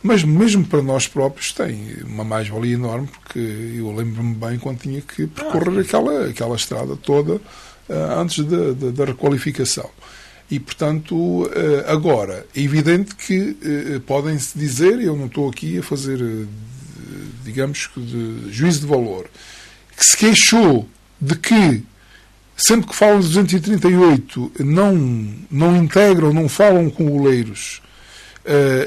S2: Mas mesmo para nós próprios tem uma mais-valia enorme, porque eu lembro-me bem quando tinha que percorrer aquela estrada toda antes da requalificação. E, portanto, agora, é evidente que podem-se dizer, eu não estou aqui a fazer, digamos, de juízo de valor, que se queixou de que, sempre que falam de 238, não integram, não falam com Oleiros.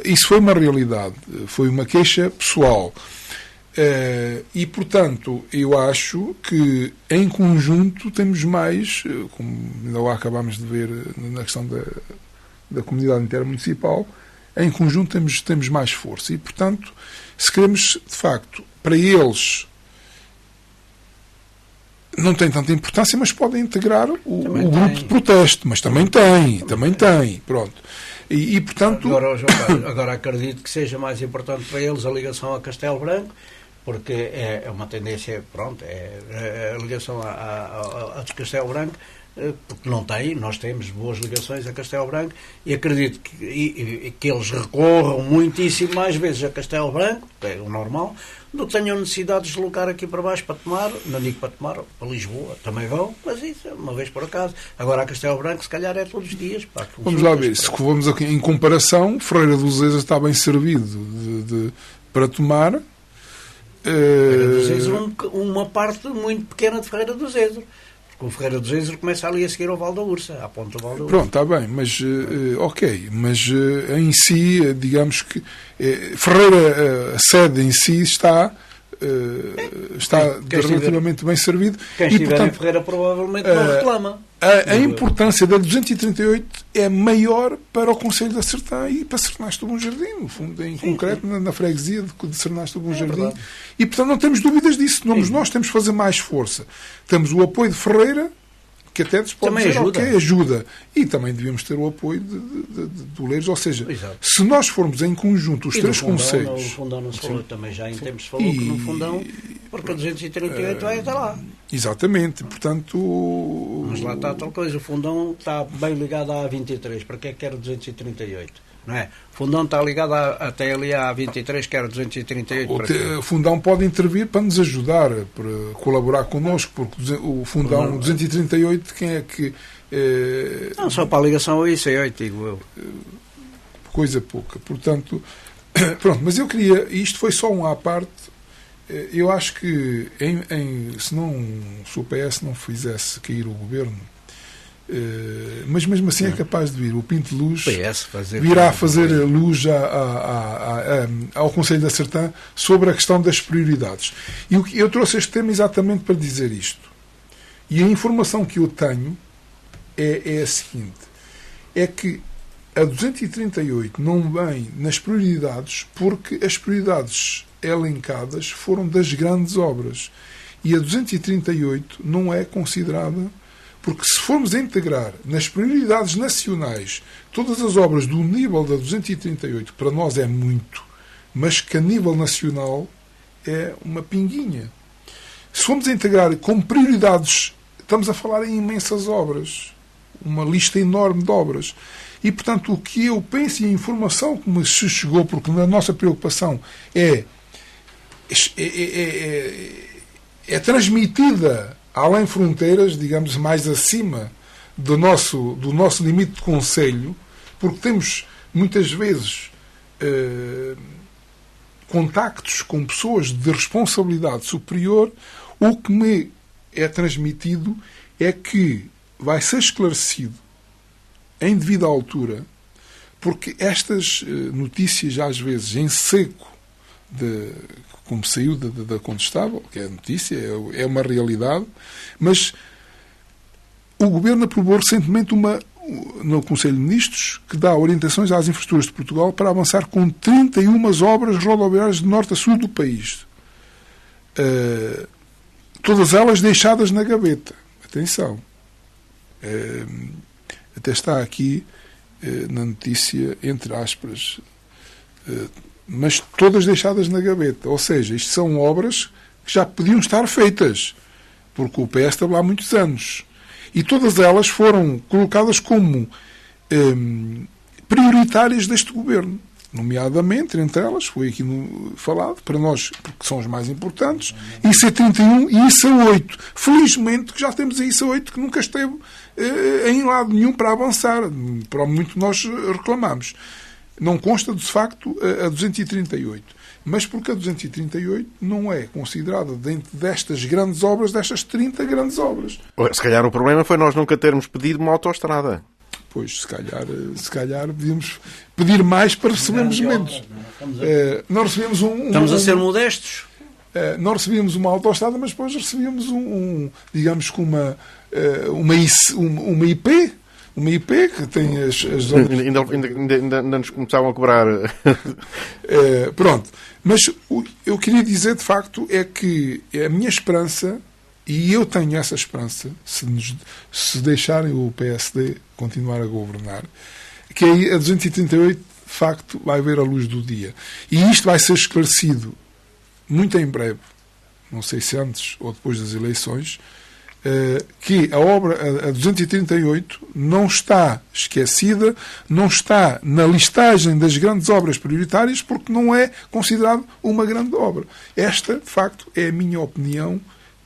S2: Isso foi uma realidade, foi uma queixa pessoal. E, portanto, eu acho que, em conjunto, temos mais, como ainda lá acabámos de ver na questão da comunidade intermunicipal, em conjunto temos mais força. E, portanto, se queremos, de facto, para eles não tem tanta importância, mas podem integrar o grupo de protesto. Mas também tem. Pronto. E portanto...
S3: Agora acredito que seja mais importante para eles a ligação a Castelo Branco, porque é uma tendência, pronto, é a ligação a Castelo Branco, porque nós temos boas ligações a Castelo Branco, e acredito que eles recorram muitíssimo mais vezes a Castelo Branco, que é o normal, do que tenham necessidade de deslocar aqui para baixo para Tomar, não digo para Tomar, para Lisboa, também vão, mas isso é uma vez por acaso. Agora a Castelo Branco, se calhar, é todos os dias.
S2: Vamos lá ver, se vamos aqui em comparação, Ferreira dos Ezas está bem servido para Tomar.
S3: Ferreira dos Ezas, uma parte muito pequena de Ferreira dos Ezas. Porque o Ferreira dos Ezas começa ali a seguir ao Val da Ursa, à ponta do Val da Ursa.
S2: Pronto, está bem, mas ok, mas em si, digamos que Ferreira, a sede em si está relativamente bem servido.
S3: Quem estiver em Ferreira provavelmente não reclama.
S2: A importância da 238 é maior para o Concelho da Sertã e para Sertães do Bom Jardim, no fundo, em concreto, na freguesia de Sertães do Bom Jardim.
S3: Verdade.
S2: E, portanto, não temos dúvidas disso. Nós temos que fazer mais força. Temos o apoio de Ferreira, que até pode
S3: também
S2: dizer, ajuda. E também devíamos ter o apoio de Oleiros. Ou seja,
S3: exato,
S2: se nós formos em conjunto os três concelhos...
S3: O Fundão não se falou, também já em tempos falou que no Fundão, porque a 238 vai até lá.
S2: Exatamente, portanto...
S3: Mas lá está tal coisa, o Fundão está bem ligado à A23, para que é que quer 238? Não é? O Fundão está ligado até ali à A23, que era 238.
S2: O Fundão pode intervir para nos ajudar, para colaborar connosco, porque o Fundão 238, quem é que...
S3: Não, só para a ligação ao IC8, digo eu.
S2: Coisa pouca. Portanto, pronto, mas eu queria... Isto foi só um à parte. Eu acho que se o PS não fizesse cair o governo, mas mesmo assim é capaz de vir o Pinto de Luz virá fazer luz ao Concelho da Sertã sobre a questão das prioridades. E eu trouxe este tema exatamente para dizer isto. E a informação que eu tenho é a seguinte: é que a 238 não vem nas prioridades porque as prioridades elencadas foram das grandes obras. E a 238 não é considerada, porque se formos a integrar nas prioridades nacionais todas as obras do nível da 238, que para nós é muito, mas que a nível nacional é uma pinguinha. Se formos a integrar como prioridades, estamos a falar em imensas obras, uma lista enorme de obras. E, portanto, o que eu penso e a informação que me chegou, porque a nossa preocupação é transmitida além fronteiras, digamos, mais acima do nosso limite de concelho, porque temos, muitas vezes, contactos com pessoas de responsabilidade superior. O que me é transmitido é que vai ser esclarecido em devida altura, porque estas notícias, às vezes, em seco, como saiu da Condestável, que é a notícia, é uma realidade, mas o Governo aprovou recentemente no Conselho de Ministros, que dá orientações às infraestruturas de Portugal para avançar com 31 obras rodoviárias de norte a sul do país. Todas elas deixadas na gaveta. Atenção. Até está aqui na notícia, entre aspas, mas todas deixadas na gaveta. Ou seja, isto são obras que já podiam estar feitas, porque o PS estava lá há muitos anos. E todas elas foram colocadas como prioritárias deste governo. Nomeadamente, entre elas, foi aqui falado, para nós, porque são os mais importantes, IC31 e IC8. Felizmente que já temos a IC8 que nunca esteve em lado nenhum para avançar, para muito nós reclamamos. Não consta, de facto, a 238. Mas porque a 238 não é considerada dentro destas grandes obras, destas 30 grandes obras.
S1: Se calhar o problema foi nós nunca termos pedido uma autoestrada.
S2: Pois, se calhar devíamos pedir mais para recebermos menos. Nós recebemos
S3: Estamos a ser modestos.
S2: Nós recebíamos uma autoestrada, mas depois recebíamos digamos que uma IP. Uma IP que tem as
S1: ainda nos começavam a cobrar.
S2: Pronto. Mas eu queria dizer, de facto, é que a minha esperança, e eu tenho essa esperança, se deixarem o PSD continuar a governar, que aí a 238, de facto, vai ver a luz do dia. E isto vai ser esclarecido muito em breve, não sei se antes ou depois das eleições, que a obra, a 238, não está esquecida, não está na listagem das grandes obras prioritárias, porque não é considerado uma grande obra. Esta, de facto, é a minha opinião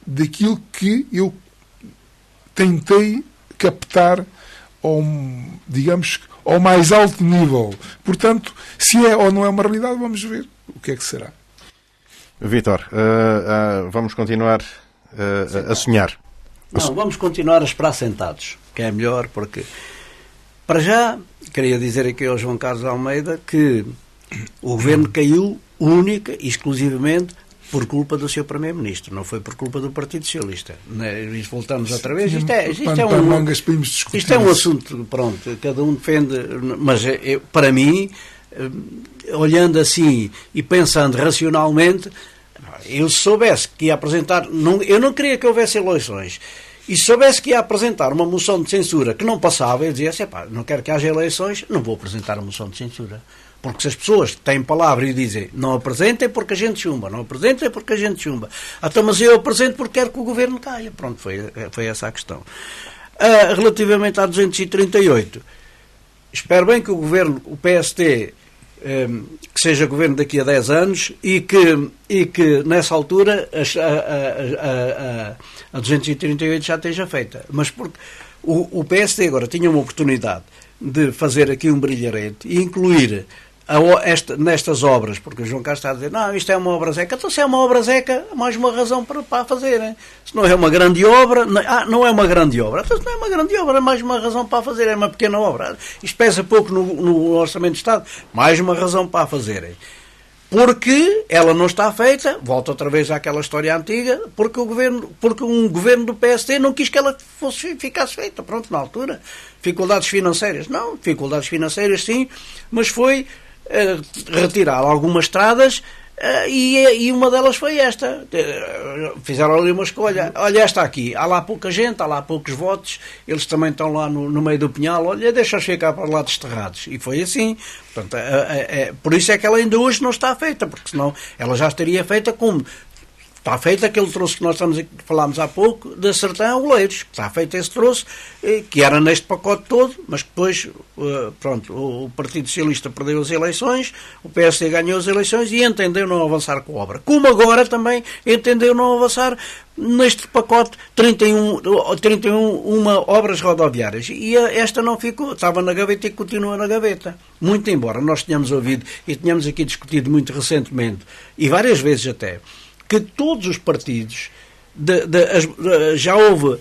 S2: daquilo que eu tentei captar ao mais alto nível. Portanto, se é ou não é uma realidade, vamos ver o que é que será.
S1: Vítor, vamos continuar a sonhar.
S3: Não, vamos continuar a esperar sentados, que é melhor, porque, para já, queria dizer aqui ao João Carlos Almeida que o governo caiu única e exclusivamente por culpa do seu Primeiro-Ministro, não foi por culpa do Partido Socialista. Voltamos outra vez. Isto é um assunto, pronto, cada um defende, mas para mim, olhando assim e pensando racionalmente, eu se soubesse que ia apresentar, eu não queria que houvesse eleições, e se soubesse que ia apresentar uma moção de censura que não passava, eu dizia assim, não quero que haja eleições, não vou apresentar a moção de censura. Porque se as pessoas têm palavra e dizem não apresentem porque a gente chumba, não apresentem porque a gente chumba. Então, mas eu apresento porque quero que o governo caia. Pronto, foi essa a questão. Relativamente à 238, espero bem que o governo, o PSD, que seja governo daqui a 10 anos e que nessa altura a 238 já esteja feita. Mas porque o PSD agora tinha uma oportunidade de fazer aqui um brilharete e incluir nestas obras, porque o João Carlos está a dizer, não, isto é uma obra zeca. Então, se é uma obra zeca, mais uma razão para fazer. Hein? Se não é uma grande obra, não é uma grande obra. Então, se não é uma grande obra, mais uma razão para fazer. É uma pequena obra. Isto pesa pouco no Orçamento de Estado, mais uma razão para fazerem. Porque ela não está feita, volta outra vez àquela história antiga, porque um governo do PSD não quis que ela ficasse feita, pronto, na altura. Dificuldades financeiras, não, dificuldades financeiras sim, mas foi retirar algumas estradas e uma delas foi esta. Fizeram ali uma escolha, olha esta aqui, há lá pouca gente, há lá poucos votos, eles também estão lá no meio do pinhal, olha, deixa-os ficar para lá desterrados. E foi assim. Portanto, por isso é que ela ainda hoje não está feita, porque senão ela já estaria feita como está feito aquele troço que nós falámos há pouco, da Sertã Oleiros. Está feito esse troço, que era neste pacote todo, mas que depois, pronto, o Partido Socialista perdeu as eleições, o PSD ganhou as eleições e entendeu não avançar com a obra. Como agora também entendeu não avançar neste pacote 31 obras rodoviárias. E esta não ficou, estava na gaveta e continua na gaveta. Muito embora nós tenhamos ouvido e tenhamos aqui discutido muito recentemente, e várias vezes até, que todos os partidos, já houve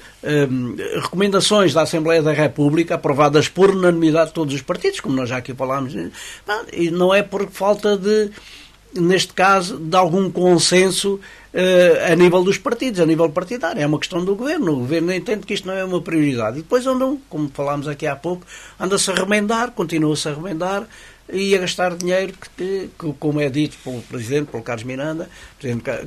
S3: recomendações da Assembleia da República aprovadas por unanimidade de todos os partidos, como nós já aqui falámos, e não é por falta de, neste caso, de algum consenso a nível dos partidos, a nível partidário. É uma questão do governo. O governo entende que isto não é uma prioridade. E depois andam, como falámos aqui há pouco, anda-se a remendar, continua-se a remendar, e a gastar dinheiro que, como é dito pelo Presidente, pelo Carlos Miranda,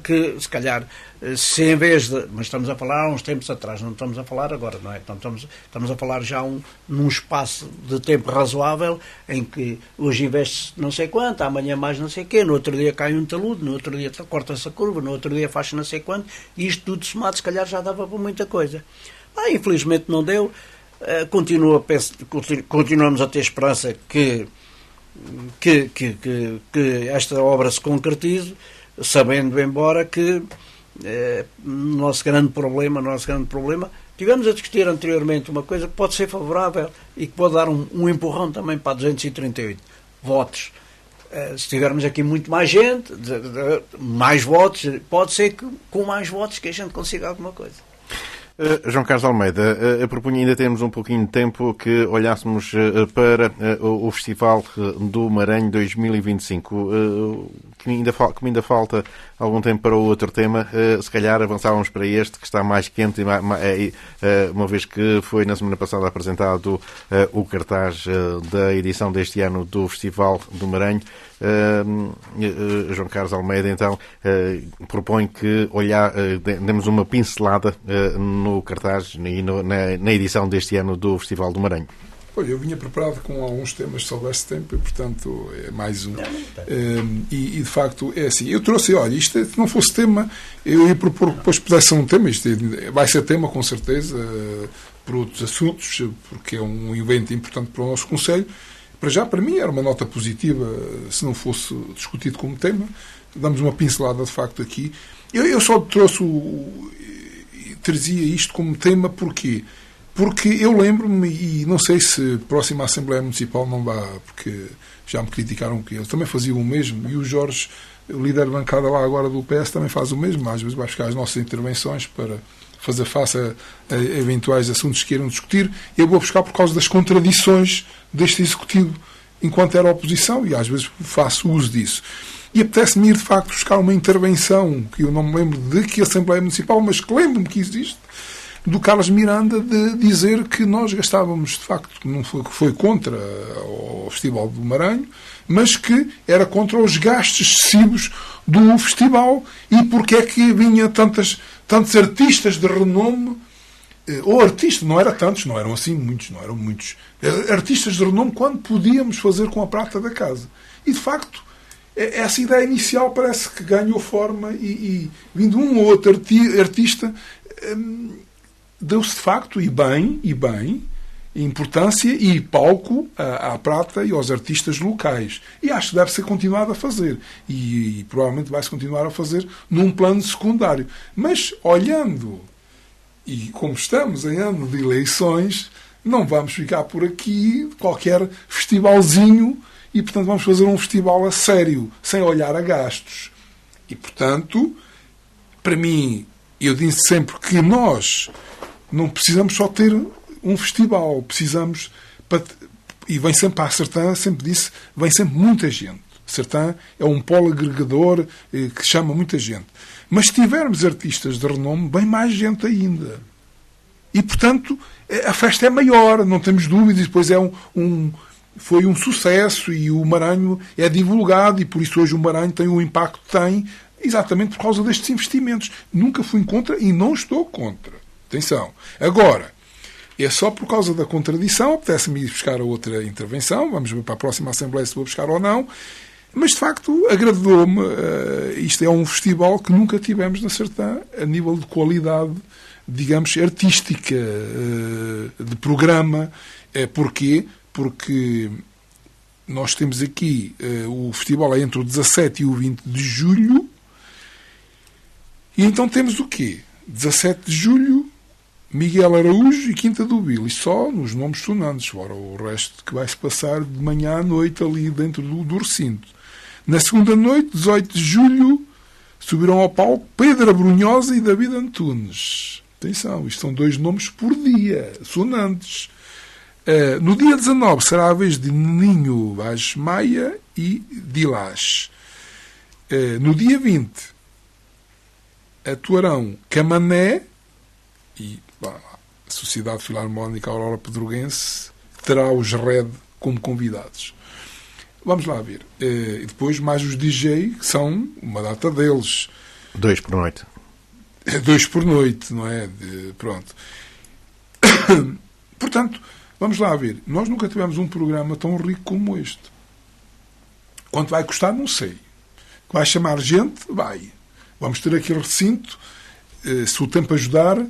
S3: que se calhar, se em vez de... Mas estamos a falar há uns tempos atrás, não estamos a falar agora, não é? Então, estamos a falar já num espaço de tempo razoável, em que hoje investe não sei quanto, amanhã mais não sei quê, no outro dia cai um talude, no outro dia corta-se a curva, no outro dia faz não sei quanto, e isto tudo somado se calhar já dava para muita coisa. Infelizmente não deu. Continuamos a ter esperança que esta obra se concretize, sabendo, embora que nosso grande problema, tivemos a discutir anteriormente uma coisa que pode ser favorável e que pode dar um empurrão também para 238 votos. Se tivermos aqui muito mais gente, mais votos, pode ser que com mais votos que a gente consiga alguma coisa.
S1: João Carlos Almeida, propunha ainda termos um pouquinho de tempo que olhássemos para o Festival do Maranhão 2025, que ainda falta algum tempo para o outro tema. Se calhar avançávamos para este, que está mais quente, uma vez que foi na semana passada apresentado o cartaz da edição deste ano do Festival do Maranhão. João Carlos Almeida, então, propõe que demos uma pincelada no cartaz e na edição deste ano do Festival do Maranhão.
S2: Olha, eu vinha preparado com alguns temas sobre este tempo e, portanto, é mais um. E de facto, é assim. Eu trouxe, olha, se não fosse tema, eu ia propor que depois pudesse ser um tema. Isto vai ser tema, com certeza, por outros assuntos, porque é um evento importante para o nosso Conselho. Para mim, era uma nota positiva se não fosse discutido como tema. Damos uma pincelada, de facto, aqui. Eu só trazia isto como tema, porquê? Porque eu lembro-me, e não sei se próxima à Assembleia Municipal não dá, porque já me criticaram que eu também fazia o mesmo, e o Jorge, o líder de bancada lá agora do PS, também faz o mesmo. Às vezes vai buscar as nossas intervenções para fazer face a eventuais assuntos que queiram discutir. Eu vou buscar por causa das contradições deste Executivo enquanto era oposição, e às vezes faço uso disso. E apetece-me ir, de facto, buscar uma intervenção, que eu não me lembro de que Assembleia Municipal, mas que lembro-me que existe, do Carlos Miranda, de dizer que nós gastávamos, de facto, não foi contra o Festival do Maranhão, mas que era contra os gastos excessivos do festival, e porque é que vinha tantos artistas de renome, ou artistas, não eram assim muitos, não eram muitos, artistas de renome, quando podíamos fazer com a prata da casa. E, de facto, essa ideia inicial parece que ganhou forma e vindo um ou outro artista, deu-se, de facto, e bem, importância e palco à prata e aos artistas locais. E acho que deve ser continuado a fazer. E provavelmente vai-se continuar a fazer num plano secundário. Mas, olhando, e como estamos em ano de eleições, não vamos ficar por aqui qualquer festivalzinho, e, portanto, vamos fazer um festival a sério, sem olhar a gastos. E, portanto, para mim, eu disse sempre que nós não precisamos só ter um festival, precisamos, e vem sempre a Sertã, sempre disse, vem sempre muita gente. Sertã é um polo agregador que chama muita gente. Mas se tivermos artistas de renome, bem mais gente ainda. E, portanto, a festa é maior, não temos dúvidas, e depois foi um sucesso, e o Maranhão é divulgado, e por isso hoje o Maranhão tem o impacto que tem, exatamente por causa destes investimentos. Nunca fui contra e não estou contra. Atenção. Agora, é só por causa da contradição, apetece-me ir buscar a outra intervenção, vamos ver para a próxima Assembleia se vou buscar ou não, mas de facto agradou-me. Isto é um festival que nunca tivemos na Sertã, a nível de qualidade, digamos, artística, de programa. Porquê? Porque nós temos aqui, o festival é entre o 17 e o 20 de julho, e então temos o quê? 17 de julho, Miguel Araújo e Quinta do Vil. E só nos nomes sonantes, fora o resto que vai se passar de manhã à noite ali dentro do recinto. Na segunda noite, 18 de julho, subirão ao palco Pedro Abrunhosa e David Antunes. Atenção, isto são 2 nomes por dia, sonantes. No dia 19 será a vez de Ninho Vaz Maia e Dilás. No dia 20 atuarão Camané e a Sociedade Filarmónica Aurora Pedroguense terá os Red como convidados. Vamos lá ver. E depois mais os DJ, que são uma data deles.
S1: 2 por noite.
S2: 2 por noite, não é? Pronto. Portanto, vamos lá ver. Nós nunca tivemos um programa tão rico como este. Quanto vai custar, não sei. Vai chamar gente? Vai. Vamos ter aquele recinto. Se o tempo ajudar,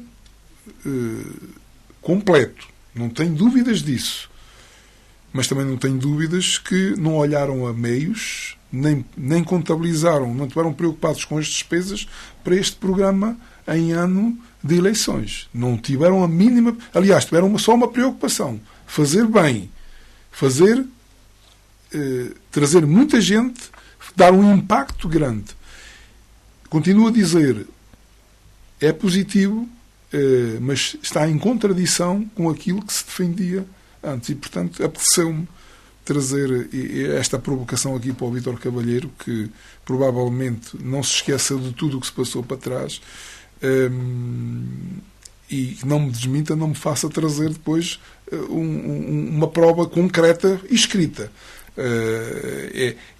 S2: completo. Não tenho dúvidas disso. Mas também não tenho dúvidas que não olharam a meios, nem contabilizaram, não estiveram preocupados com as despesas para este programa em ano de eleições. Não tiveram a mínima... Aliás, tiveram só uma preocupação. Fazer bem. Trazer muita gente, dar um impacto grande. Continuo a dizer, é positivo, mas está em contradição com aquilo que se defendia antes. E, portanto, apeteceu-me trazer esta provocação aqui para o Vítor Cavalheiro, que provavelmente não se esqueça de tudo o que se passou para trás, e não me desminta, não me faça trazer depois uma prova concreta e escrita.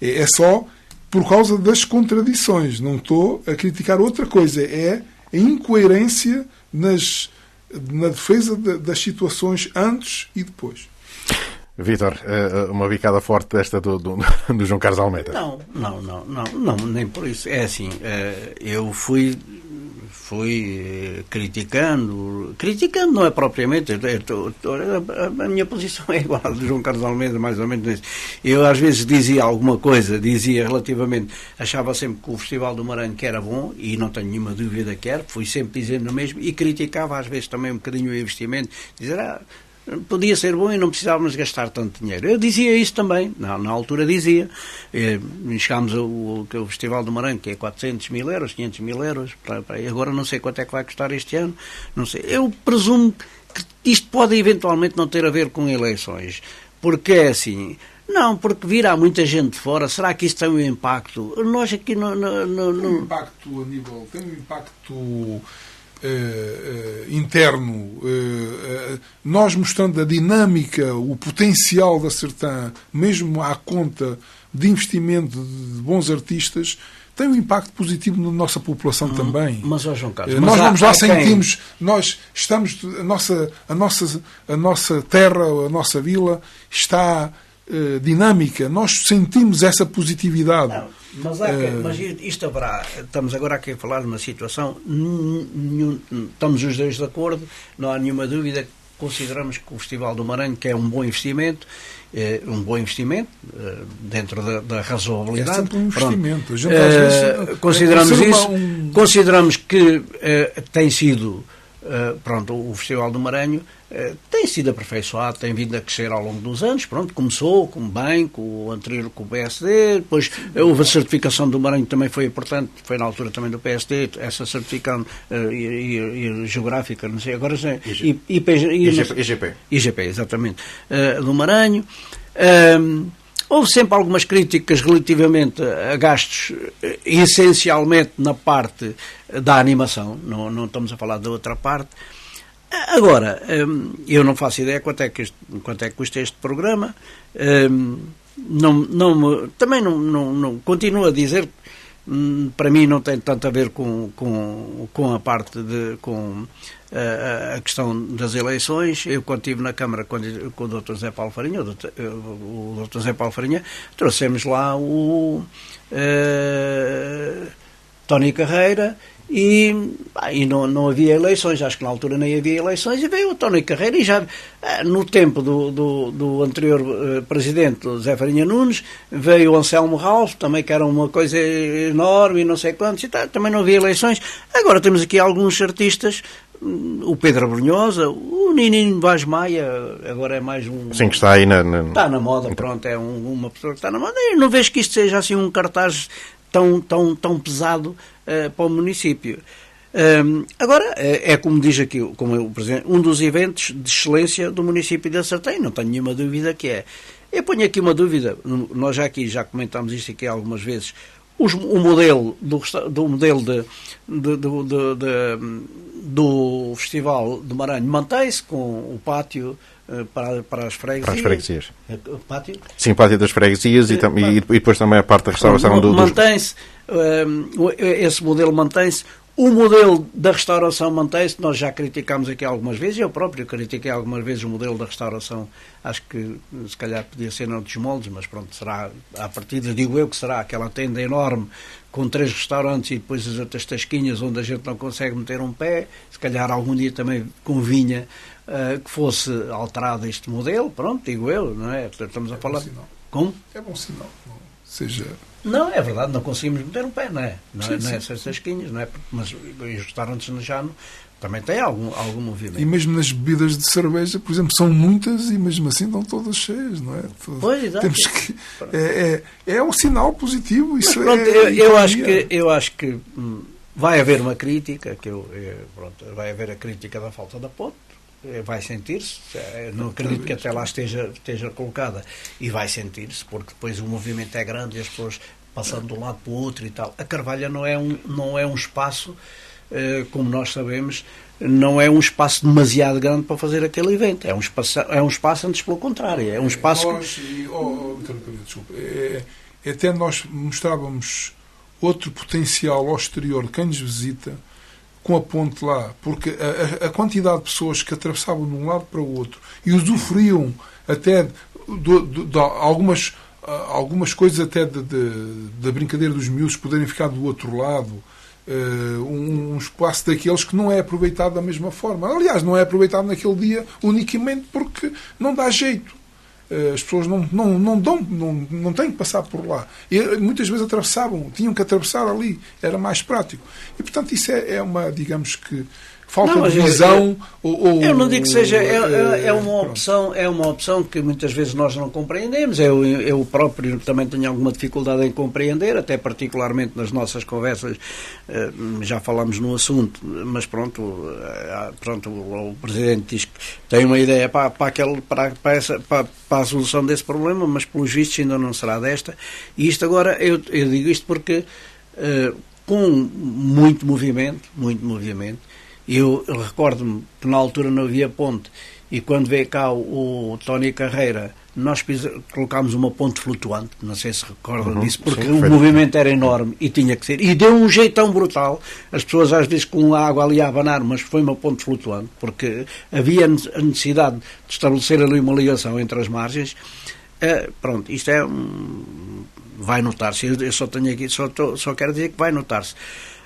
S2: É só por causa das contradições. Não estou a criticar outra coisa. É a incoerência na defesa das situações antes e depois.
S1: Vítor, uma bicada forte desta do João Carlos Almeida.
S3: Não, nem por isso. É assim, eu fui criticando não é propriamente, a minha posição é igual à do João Carlos Almeida, mais ou menos. Eu às vezes dizia alguma coisa, relativamente, achava sempre que o Festival do Maranhão que era bom, e não tenho nenhuma dúvida que era, fui sempre dizendo o mesmo, e criticava às vezes também um bocadinho o investimento, dizer, podia ser bom e não precisávamos gastar tanto dinheiro. Eu dizia isso também, na altura dizia. Chegámos ao Festival do Maranhão, que é 400 mil euros, 500 mil euros, agora não sei quanto é que vai custar este ano, não sei. Eu presumo que isto pode eventualmente não ter a ver com eleições, porque é assim, não, porque virá muita gente de fora, será que isso tem um impacto? Nós aqui
S2: Tem um impacto a nível, tem um impacto interno, nós mostrando a dinâmica, o potencial da Sertã, mesmo à conta de investimento de bons artistas, tem um impacto positivo na nossa população também.
S3: Mas, João Carlos,
S2: nós vamos lá, sentimos, nós estamos, a nossa terra, a nossa vila está dinâmica, nós sentimos essa positividade.
S3: Não. Mas isto haverá, estamos agora aqui a falar de uma situação, estamos os dois de acordo, não há nenhuma dúvida, consideramos que o Festival do Maranhão que é um bom investimento, dentro da razoabilidade.
S2: É sempre um investimento. A gente, às vezes,
S3: consideramos isso, consideramos que tem sido, o Festival do Maranhão tem sido aperfeiçoado, tem vindo a crescer ao longo dos anos, começou bem, com o anterior, com o PSD, depois houve a certificação do Maranhão, também foi importante, foi na altura também do PSD, essa certificação geográfica, não sei, agora IGP, exatamente, do Maranhão. Houve sempre algumas críticas relativamente a gastos, essencialmente na parte da animação, não estamos a falar da outra parte. Agora, eu não faço ideia quanto é que custa este programa, também não continuo a dizer, para mim não tem tanto a ver com a parte a questão das eleições. Eu, quando estive na Câmara com o Dr. José Paulo Farinha, o Dr. José Paulo Farinha, trouxemos lá o Tony Carreira, e não havia eleições, acho que na altura nem havia eleições, e veio o Tony Carreira, e já no tempo do anterior presidente, o Zé Farinha Nunes, veio o Anselmo Ralph, também, que era uma coisa enorme, e não sei quantos, e também não havia eleições. Agora temos aqui alguns artistas, o Pedro Abrunhosa, o Ninino Vaz Maia, agora é mais um...
S1: Sim, que está aí
S3: está na moda, pronto, é uma pessoa que está na moda, e não vejo que isto seja assim um cartaz tão pesado para o município. Agora, é como diz aqui, como o Presidente, um dos eventos de excelência do município de Sartém, não tenho nenhuma dúvida que é. Eu ponho aqui uma dúvida, nós já comentámos isto aqui algumas vezes, o modelo do Festival de Maranhão mantém-se com o pátio para as freguesias.
S1: Para as freguesias.
S3: O pátio?
S1: Sim, o pátio das freguesias e depois também a parte da restauração
S3: mantém-se, esse modelo mantém-se. O modelo da restauração mantém-se, nós já criticámos aqui algumas vezes, eu próprio critiquei algumas vezes o modelo da restauração, acho que se calhar podia ser noutros moldes, mas pronto, será, à partida digo eu que será aquela tenda enorme com 3 restaurantes e depois as outras tasquinhas onde a gente não consegue meter um pé, se calhar algum dia também convinha que fosse alterado este modelo, pronto, digo eu, não é? Estamos a falar... Como?
S2: É bom sinal, seja...
S3: Não, é verdade, não conseguimos meter um pé, não é? Não é essas tasquinhas, não é? Mas os restaurantes já também têm algum movimento.
S2: E mesmo nas bebidas de cerveja, por exemplo, são muitas e mesmo assim estão todas cheias, não é?
S3: Pois, exato.
S2: Temos que... É um sinal positivo. Isso
S3: mas pronto, eu acho que vai haver uma crítica, vai haver a crítica da falta de apoio. Vai sentir-se, não acredito que até lá esteja colocada, e vai sentir-se, porque depois o movimento é grande e as pessoas passando de um lado para o outro e tal. A Carvalha não é um espaço, como nós sabemos, não é um espaço demasiado grande para fazer aquele evento. É um espaço antes pelo contrário. É um espaço
S2: desculpa. Até nós mostrávamos outro potencial ao exterior de quem nos visita, com a ponte lá, porque a quantidade de pessoas que atravessavam de um lado para o outro e usufruíam até de algumas coisas até da brincadeira dos miúdos poderem ficar do outro lado, um espaço daqueles que não é aproveitado da mesma forma. Aliás, não é aproveitado naquele dia unicamente porque não dá jeito. As pessoas não têm que passar por lá. E muitas vezes tinham que atravessar ali, era mais prático. E, portanto, isso é uma, digamos que, falta de visão.
S3: Eu não digo que seja, é uma opção que muitas vezes nós não compreendemos. Eu próprio também tenho alguma dificuldade em compreender, até particularmente nas nossas conversas, já falámos no assunto, mas pronto, o Presidente diz que tem uma ideia para a solução desse problema, mas pelos vistos ainda não será desta. E isto agora, eu digo isto porque com muito movimento, eu recordo-me que na altura não havia ponte e quando veio cá o Tony Carreira nós colocámos uma ponte flutuante, não sei se recordam disso, porque o movimento era enorme e tinha que ser, e deu um jeitão brutal, as pessoas às vezes com a água ali a abanar, mas foi uma ponte flutuante, porque havia a necessidade de estabelecer ali uma ligação entre as margens. Pronto, isto vai notar-se, eu só tenho aqui, só quero dizer que vai notar-se.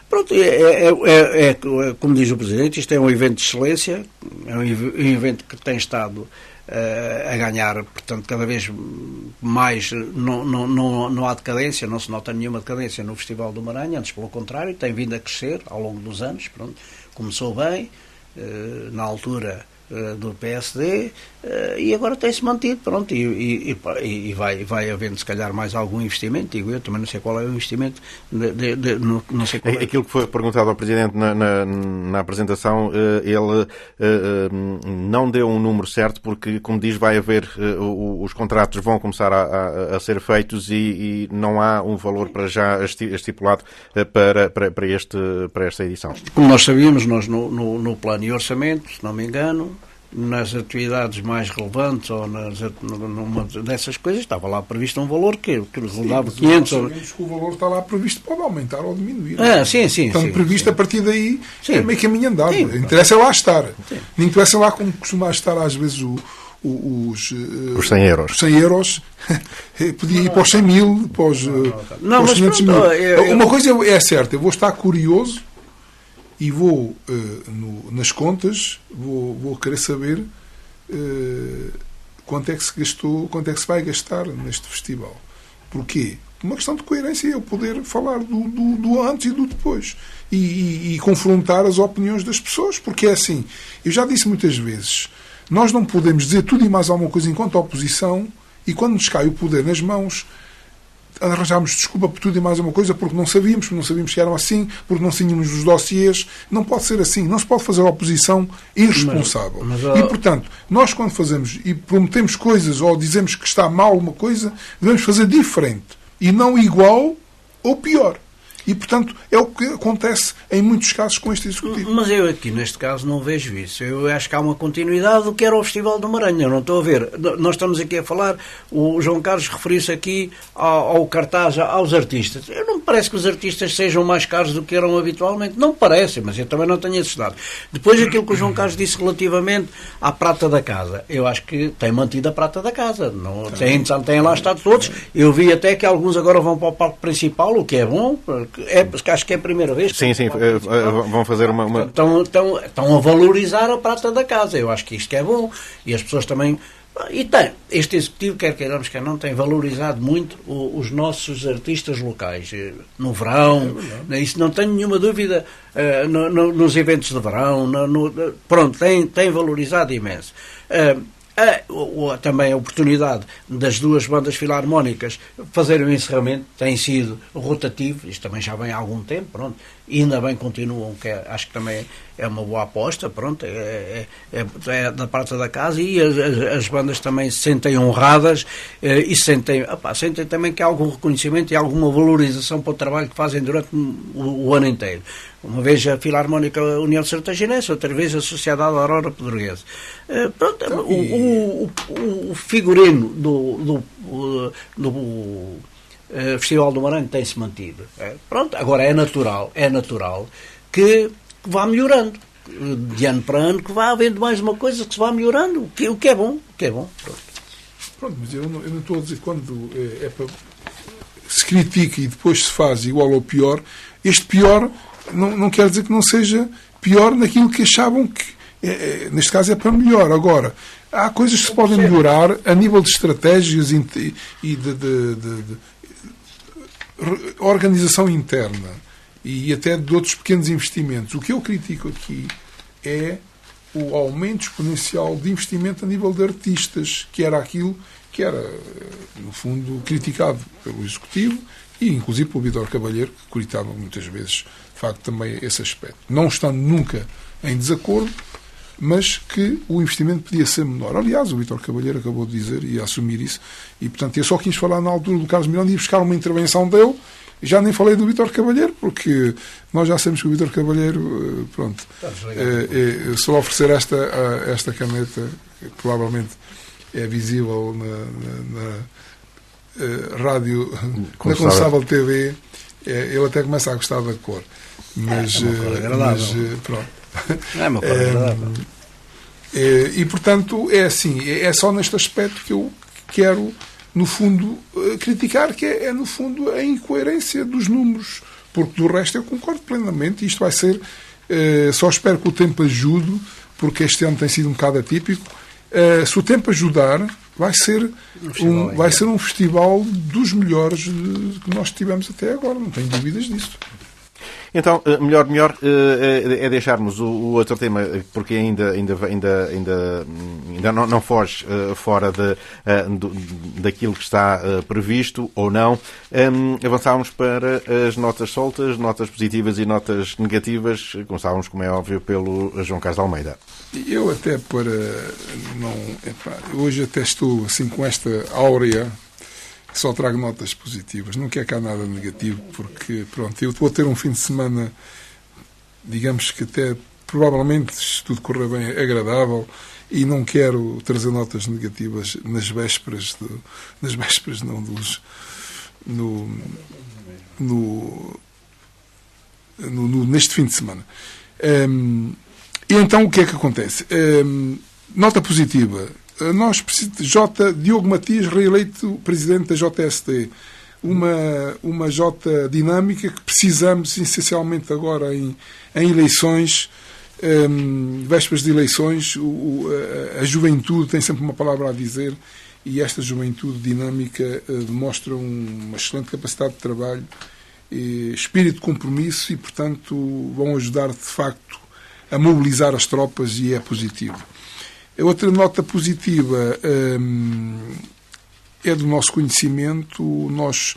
S3: Pronto, como diz o Presidente, isto é um evento de excelência, é um evento que tem estado a ganhar, portanto, cada vez mais, não há decadência, não se nota nenhuma decadência no Festival do Maranhão, antes pelo contrário, tem vindo a crescer ao longo dos anos, pronto, começou bem, na altura do PSD, e agora tem-se mantido, pronto, e vai havendo se calhar mais algum investimento, digo eu, também não sei qual é o investimento, não sei qual é.
S1: Aquilo que foi perguntado ao Presidente na apresentação, ele não deu um número certo, porque, como diz, vai haver, os contratos vão começar a ser feitos e não há um valor para já estipulado para esta edição.
S3: Como nós sabíamos, nós no plano e orçamento, se não me engano, nas atividades mais relevantes ou numa dessas coisas estava lá previsto um valor que rodava 500 ou...
S2: que o valor está lá previsto, pode aumentar ou diminuir.
S3: Sim.
S2: Então, previsto
S3: sim.
S2: A partir daí
S3: Sim.
S2: É meio caminho andado.
S3: Sim.
S2: Interessa lá estar.
S3: Sim.
S2: Não interessa lá como costuma estar às vezes os
S1: 100 euros.
S2: Os 100 euros. Podia ir para os 100 mil, para os 500 mil. Uma coisa é certa, eu vou estar curioso e vou, nas contas, vou querer saber quanto é que se gastou, quanto é que se vai gastar neste festival. Porquê? Uma questão de coerência é eu poder falar do antes e do depois. E confrontar as opiniões das pessoas. Porque é assim, eu já disse muitas vezes, nós não podemos dizer tudo e mais alguma coisa enquanto oposição, e quando nos cai o poder nas mãos, arranjámos desculpa por tudo e mais uma coisa porque não sabíamos que eram assim, porque não tínhamos os dossiês. Não pode ser assim, não se pode fazer oposição irresponsável. E, portanto, nós quando fazemos e prometemos coisas ou dizemos que está mal uma coisa, devemos fazer diferente e não igual ou pior. E, portanto, é o que acontece em muitos casos com este Executivo.
S3: Mas eu aqui, neste caso, não vejo isso. Eu acho que há uma continuidade do que era o Festival do Maranhão. Eu não estou a ver. Nós estamos aqui a falar, o João Carlos referiu-se aqui ao cartaz, aos artistas. Eu não me parece que os artistas sejam mais caros do que eram habitualmente. Não me parece, mas eu também não tenho esses dados. Depois, aquilo que o João Carlos disse relativamente à prata da casa. Eu acho que tem mantido a prata da casa. Não, têm lá estado todos. Eu vi até que alguns agora vão para o palco principal, o que é bom. Acho que é a primeira vez.
S1: Sim, vão fazer uma...
S3: Estão a valorizar a prata da casa. Eu acho que isto que é bom. E as pessoas também... E este Executivo, quer queiramos, quer não, tem valorizado muito os nossos artistas locais. No verão, isso não tenho nenhuma dúvida, nos eventos de verão, pronto, tem valorizado imenso. Também a oportunidade das duas bandas filarmónicas fazerem o encerramento tem sido rotativo, isto também já vem há algum tempo, pronto, e ainda bem continuam, que acho que também é uma boa aposta, pronto, é da parte da casa, e as bandas também se sentem honradas e sentem também que há algum reconhecimento e alguma valorização para o trabalho que fazem durante o ano inteiro. Uma vez a Filarmónica União Sertaginense, outra vez a Sociedade Aurora Pedroguesa. Pronto, o figurino do Festival do Maranhão tem-se mantido. Pronto, agora é natural que vá melhorando. De ano para ano, que vá havendo mais uma coisa que se vá melhorando, o que é bom.
S2: Pronto, mas eu não estou a dizer quando se critica e depois se faz igual ou pior. Este pior não quer dizer que não seja pior naquilo que achavam que, neste caso, é para melhor. Agora, há coisas que se podem melhorar a nível de estratégias e de organização interna e até de outros pequenos investimentos. O que eu critico aqui é o aumento exponencial de investimento a nível de artistas, que era aquilo que era, no fundo, criticado pelo Executivo e, inclusive, pelo Vítor Cavalheiro, que criticava muitas vezes, de facto, também esse aspecto. Não estando nunca em desacordo, mas que o investimento podia ser menor. Aliás, o Vítor Cavalheiro acabou de dizer e assumir isso, e, portanto, eu só quis falar na altura do Carlos Miranda e buscar uma intervenção dele. Já nem falei do Vítor Cavalheiro, porque nós já sabemos que o Vítor Cavalheiro, pronto, se lhe oferecer esta caneta, que provavelmente é visível na rádio, na Consável TV, ele até começa a gostar da cor. Mas pronto.
S3: É uma cor agradável.
S2: E, portanto, é assim, é só neste aspecto que eu quero, no fundo, criticar, que é no fundo, a incoerência dos números, porque do resto eu concordo plenamente, e isto vai ser, só espero que o tempo ajude, porque este ano tem sido um bocado atípico. Se o tempo ajudar, vai ser um festival dos melhores que nós tivemos até agora, não tenho dúvidas disso.
S1: Então, melhor é deixarmos o outro tema, porque ainda não foge fora daquilo que está previsto ou não. Avançámos para as notas soltas, notas positivas e notas negativas. Começávamos, como é óbvio, pelo João Carlos Almeida.
S2: Eu até hoje até estou assim com esta áurea. Só trago notas positivas, não quer cá nada negativo, porque, pronto, eu vou ter um fim de semana, digamos que até, provavelmente, se tudo correr bem, agradável, e não quero trazer notas negativas neste fim de semana. E então, o que é que acontece? Nota positiva. Diogo Matias, reeleito presidente da JST. Uma J dinâmica que precisamos, essencialmente, agora em eleições, vésperas de eleições. A juventude tem sempre uma palavra a dizer, e esta juventude dinâmica demonstra uma excelente capacidade de trabalho, espírito de compromisso, e, portanto, vão ajudar, de facto, a mobilizar as tropas, e é positivo. Outra nota positiva é do nosso conhecimento. Nós,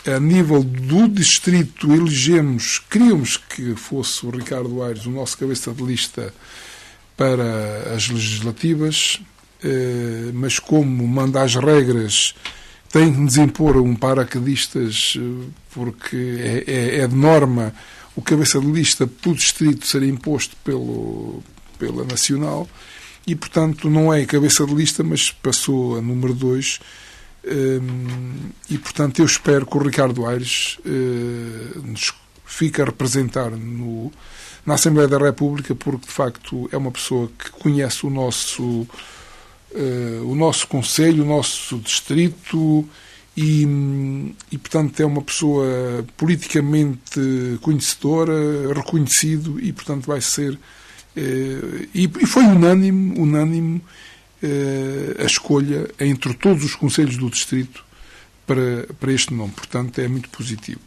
S2: a nível do distrito, queríamos que fosse o Ricardo Aires o nosso cabeça de lista para as legislativas, mas como manda as regras tem que nos impor um paraquedistas, porque é de norma o cabeça de lista pelo distrito ser imposto pela Nacional, e, portanto, não é cabeça de lista, mas passou a número 2. E, portanto, eu espero que o Ricardo Aires nos fique a representar na Assembleia da República, porque, de facto, é uma pessoa que conhece o nosso concelho, o nosso distrito, e, portanto, é uma pessoa politicamente conhecedora, reconhecido, e, portanto, vai ser... E foi unânime a escolha entre todos os concelhos do distrito para este nome. Portanto, é muito positivo.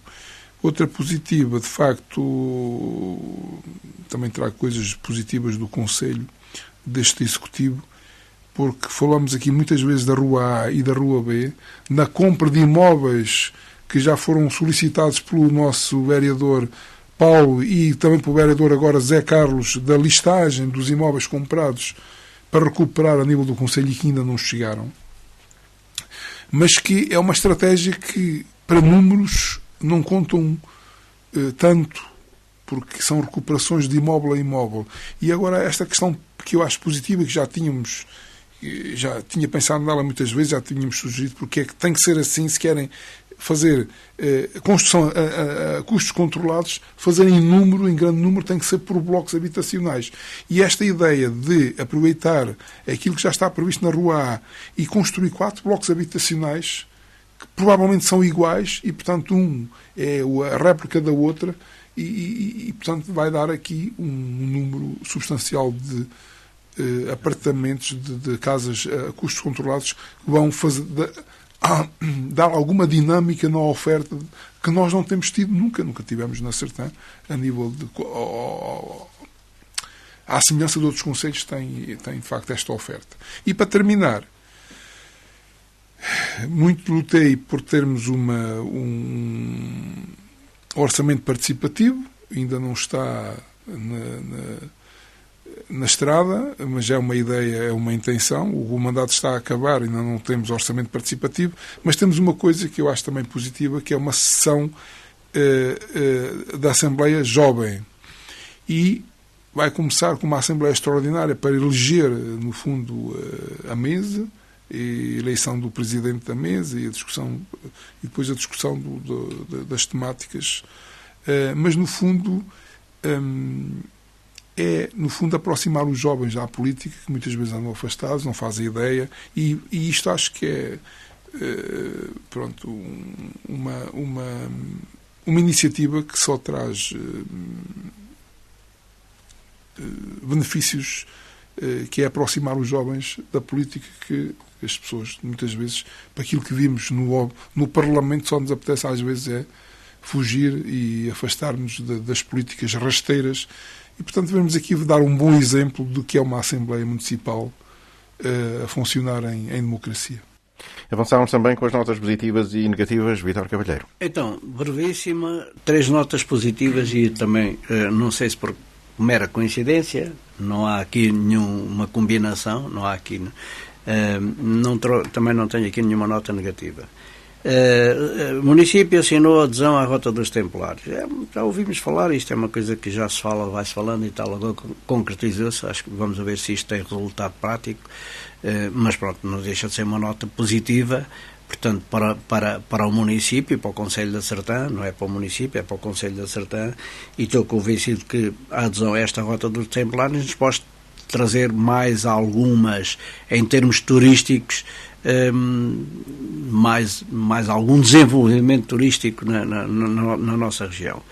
S2: Outra positiva, de facto, também trago coisas positivas do concelho, deste executivo, porque falamos aqui muitas vezes da Rua A e da Rua B, na compra de imóveis que já foram solicitados pelo nosso vereador Paulo e também pelo vereador agora Zé Carlos, da listagem dos imóveis comprados para recuperar a nível do concelho e que ainda não chegaram. Mas que é uma estratégia que, para números, não contam tanto, porque são recuperações de imóvel a imóvel. E agora esta questão que eu acho positiva, que já tinha pensado nela muitas vezes, já tínhamos sugerido, porque é que tem que ser assim, se querem fazer construção a custos controlados, fazer em grande número, tem que ser por blocos habitacionais. E esta ideia de aproveitar aquilo que já está previsto na Rua A e construir 4 blocos habitacionais, que provavelmente são iguais, e, portanto, um é a réplica da outra, e portanto, vai dar aqui um número substancial de apartamentos, de casas a custos controlados, que vão dar alguma dinâmica na oferta que nós não temos tido nunca tivemos na Sertã, a nível de... À semelhança de outros concelhos, tem de facto esta oferta. E para terminar, muito lutei por termos um orçamento participativo, ainda não está na estrada, mas é uma ideia, é uma intenção. O mandato está a acabar, ainda não temos orçamento participativo, mas temos uma coisa que eu acho também positiva, que é uma sessão da Assembleia Jovem. E vai começar com uma Assembleia Extraordinária para eleger, no fundo, a mesa, e a eleição do Presidente da mesa e depois a discussão das temáticas. Mas, no fundo... no fundo, aproximar os jovens à política, que muitas vezes andam afastados, não fazem ideia, e isto acho que é uma iniciativa que só traz benefícios, que é aproximar os jovens da política, que as pessoas, muitas vezes, para aquilo que vimos no Parlamento, só nos apetece às vezes é fugir e afastar-nos das políticas rasteiras. E, portanto, devemos aqui dar um bom exemplo do que é uma Assembleia Municipal a funcionar em democracia.
S1: Avançámos também com as notas positivas e negativas. Vítor Cavalheiro.
S3: Então, brevíssima, 3 notas positivas e também, não sei se por mera coincidência, não há aqui nenhuma combinação, não há aqui... também não tenho aqui nenhuma nota negativa. O município assinou a adesão à Rota dos Templários. Já ouvimos falar, isto é uma coisa que já se fala, vai-se falando e tal, agora concretizou-se. Acho que vamos ver se isto tem resultado prático, mas pronto, não deixa de ser uma nota positiva, portanto, para o município e para o Concelho da Sertã, não é para o município, é para o Concelho da Sertã, e estou convencido que a adesão a esta Rota dos Templários nos pode trazer mais algumas, em termos turísticos, mais algum desenvolvimento turístico na nossa região.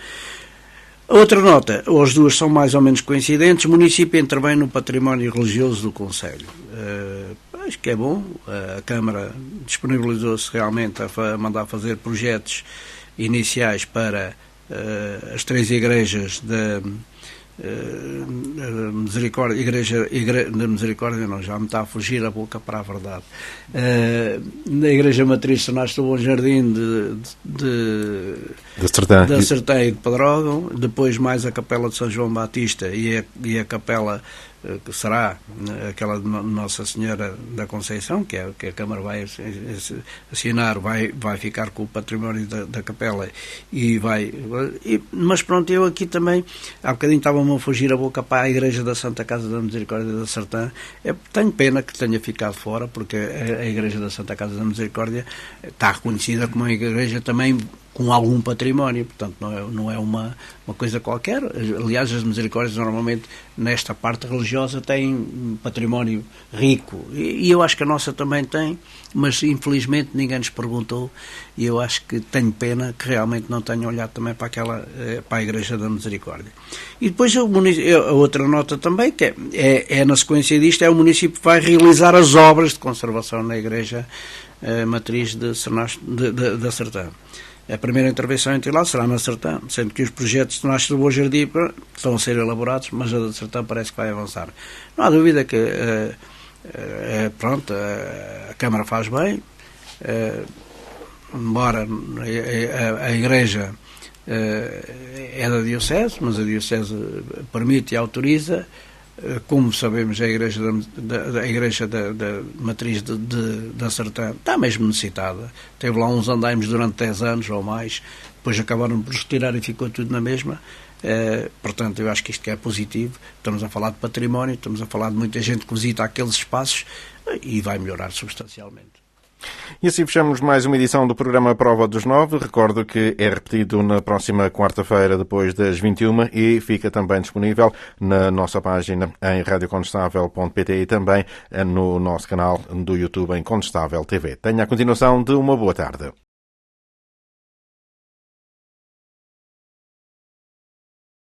S3: Outra nota, as duas são mais ou menos coincidentes. O município intervém no património religioso do concelho. Acho que é bom. A Câmara disponibilizou-se realmente a mandar fazer projetos iniciais para as 3 igrejas da Misericórdia, igreja da Misericórdia, não, já me está a fugir a boca para a verdade. Na Igreja Matriz Sonastes do Bom Jardim da Sertã e de Pedrógão, depois mais a Capela de São João Batista e a Capela que será aquela de Nossa Senhora da Conceição, que a Câmara vai assinar, vai ficar com o património da capela mas pronto, eu aqui também há bocadinho estava-me a fugir a boca para a Igreja da Santa Casa da Misericórdia da Sertã. Tenho pena que tenha ficado fora, porque a Igreja da Santa Casa da Misericórdia está reconhecida como uma igreja também com algum património, portanto não é uma coisa qualquer. Aliás, as misericórdias normalmente nesta parte religiosa têm património rico, e eu acho que a nossa também tem, mas infelizmente ninguém nos perguntou, e eu acho que tenho pena que realmente não tenham olhado também para a Igreja da Misericórdia. E depois a outra nota também, que é na sequência disto, é o município que vai realizar as obras de conservação na Igreja Matriz da Sertã. A primeira intervenção integral será na Sertã, sendo que os projetos de Nasce do Bom Jardim estão a ser elaborados, mas a da Sertã parece que vai avançar. Não há dúvida que a Câmara faz bem, embora a Igreja é da Diocese, mas a Diocese permite e autoriza. Como sabemos, a Igreja da Matriz da Sertã está mesmo necessitada. Teve lá uns andaimes durante 10 anos ou mais, depois acabaram por retirar e ficou tudo na mesma. Portanto, eu acho que isto que é positivo. Estamos a falar de património, estamos a falar de muita gente que visita aqueles espaços e vai melhorar substancialmente.
S1: E assim fechamos mais uma edição do programa Prova dos 9. Recordo que é repetido na próxima quarta-feira, depois das 21, e fica também disponível na nossa página em radiocondestável.pt e também no nosso canal do YouTube em Condestável TV. Tenha a continuação de uma boa tarde.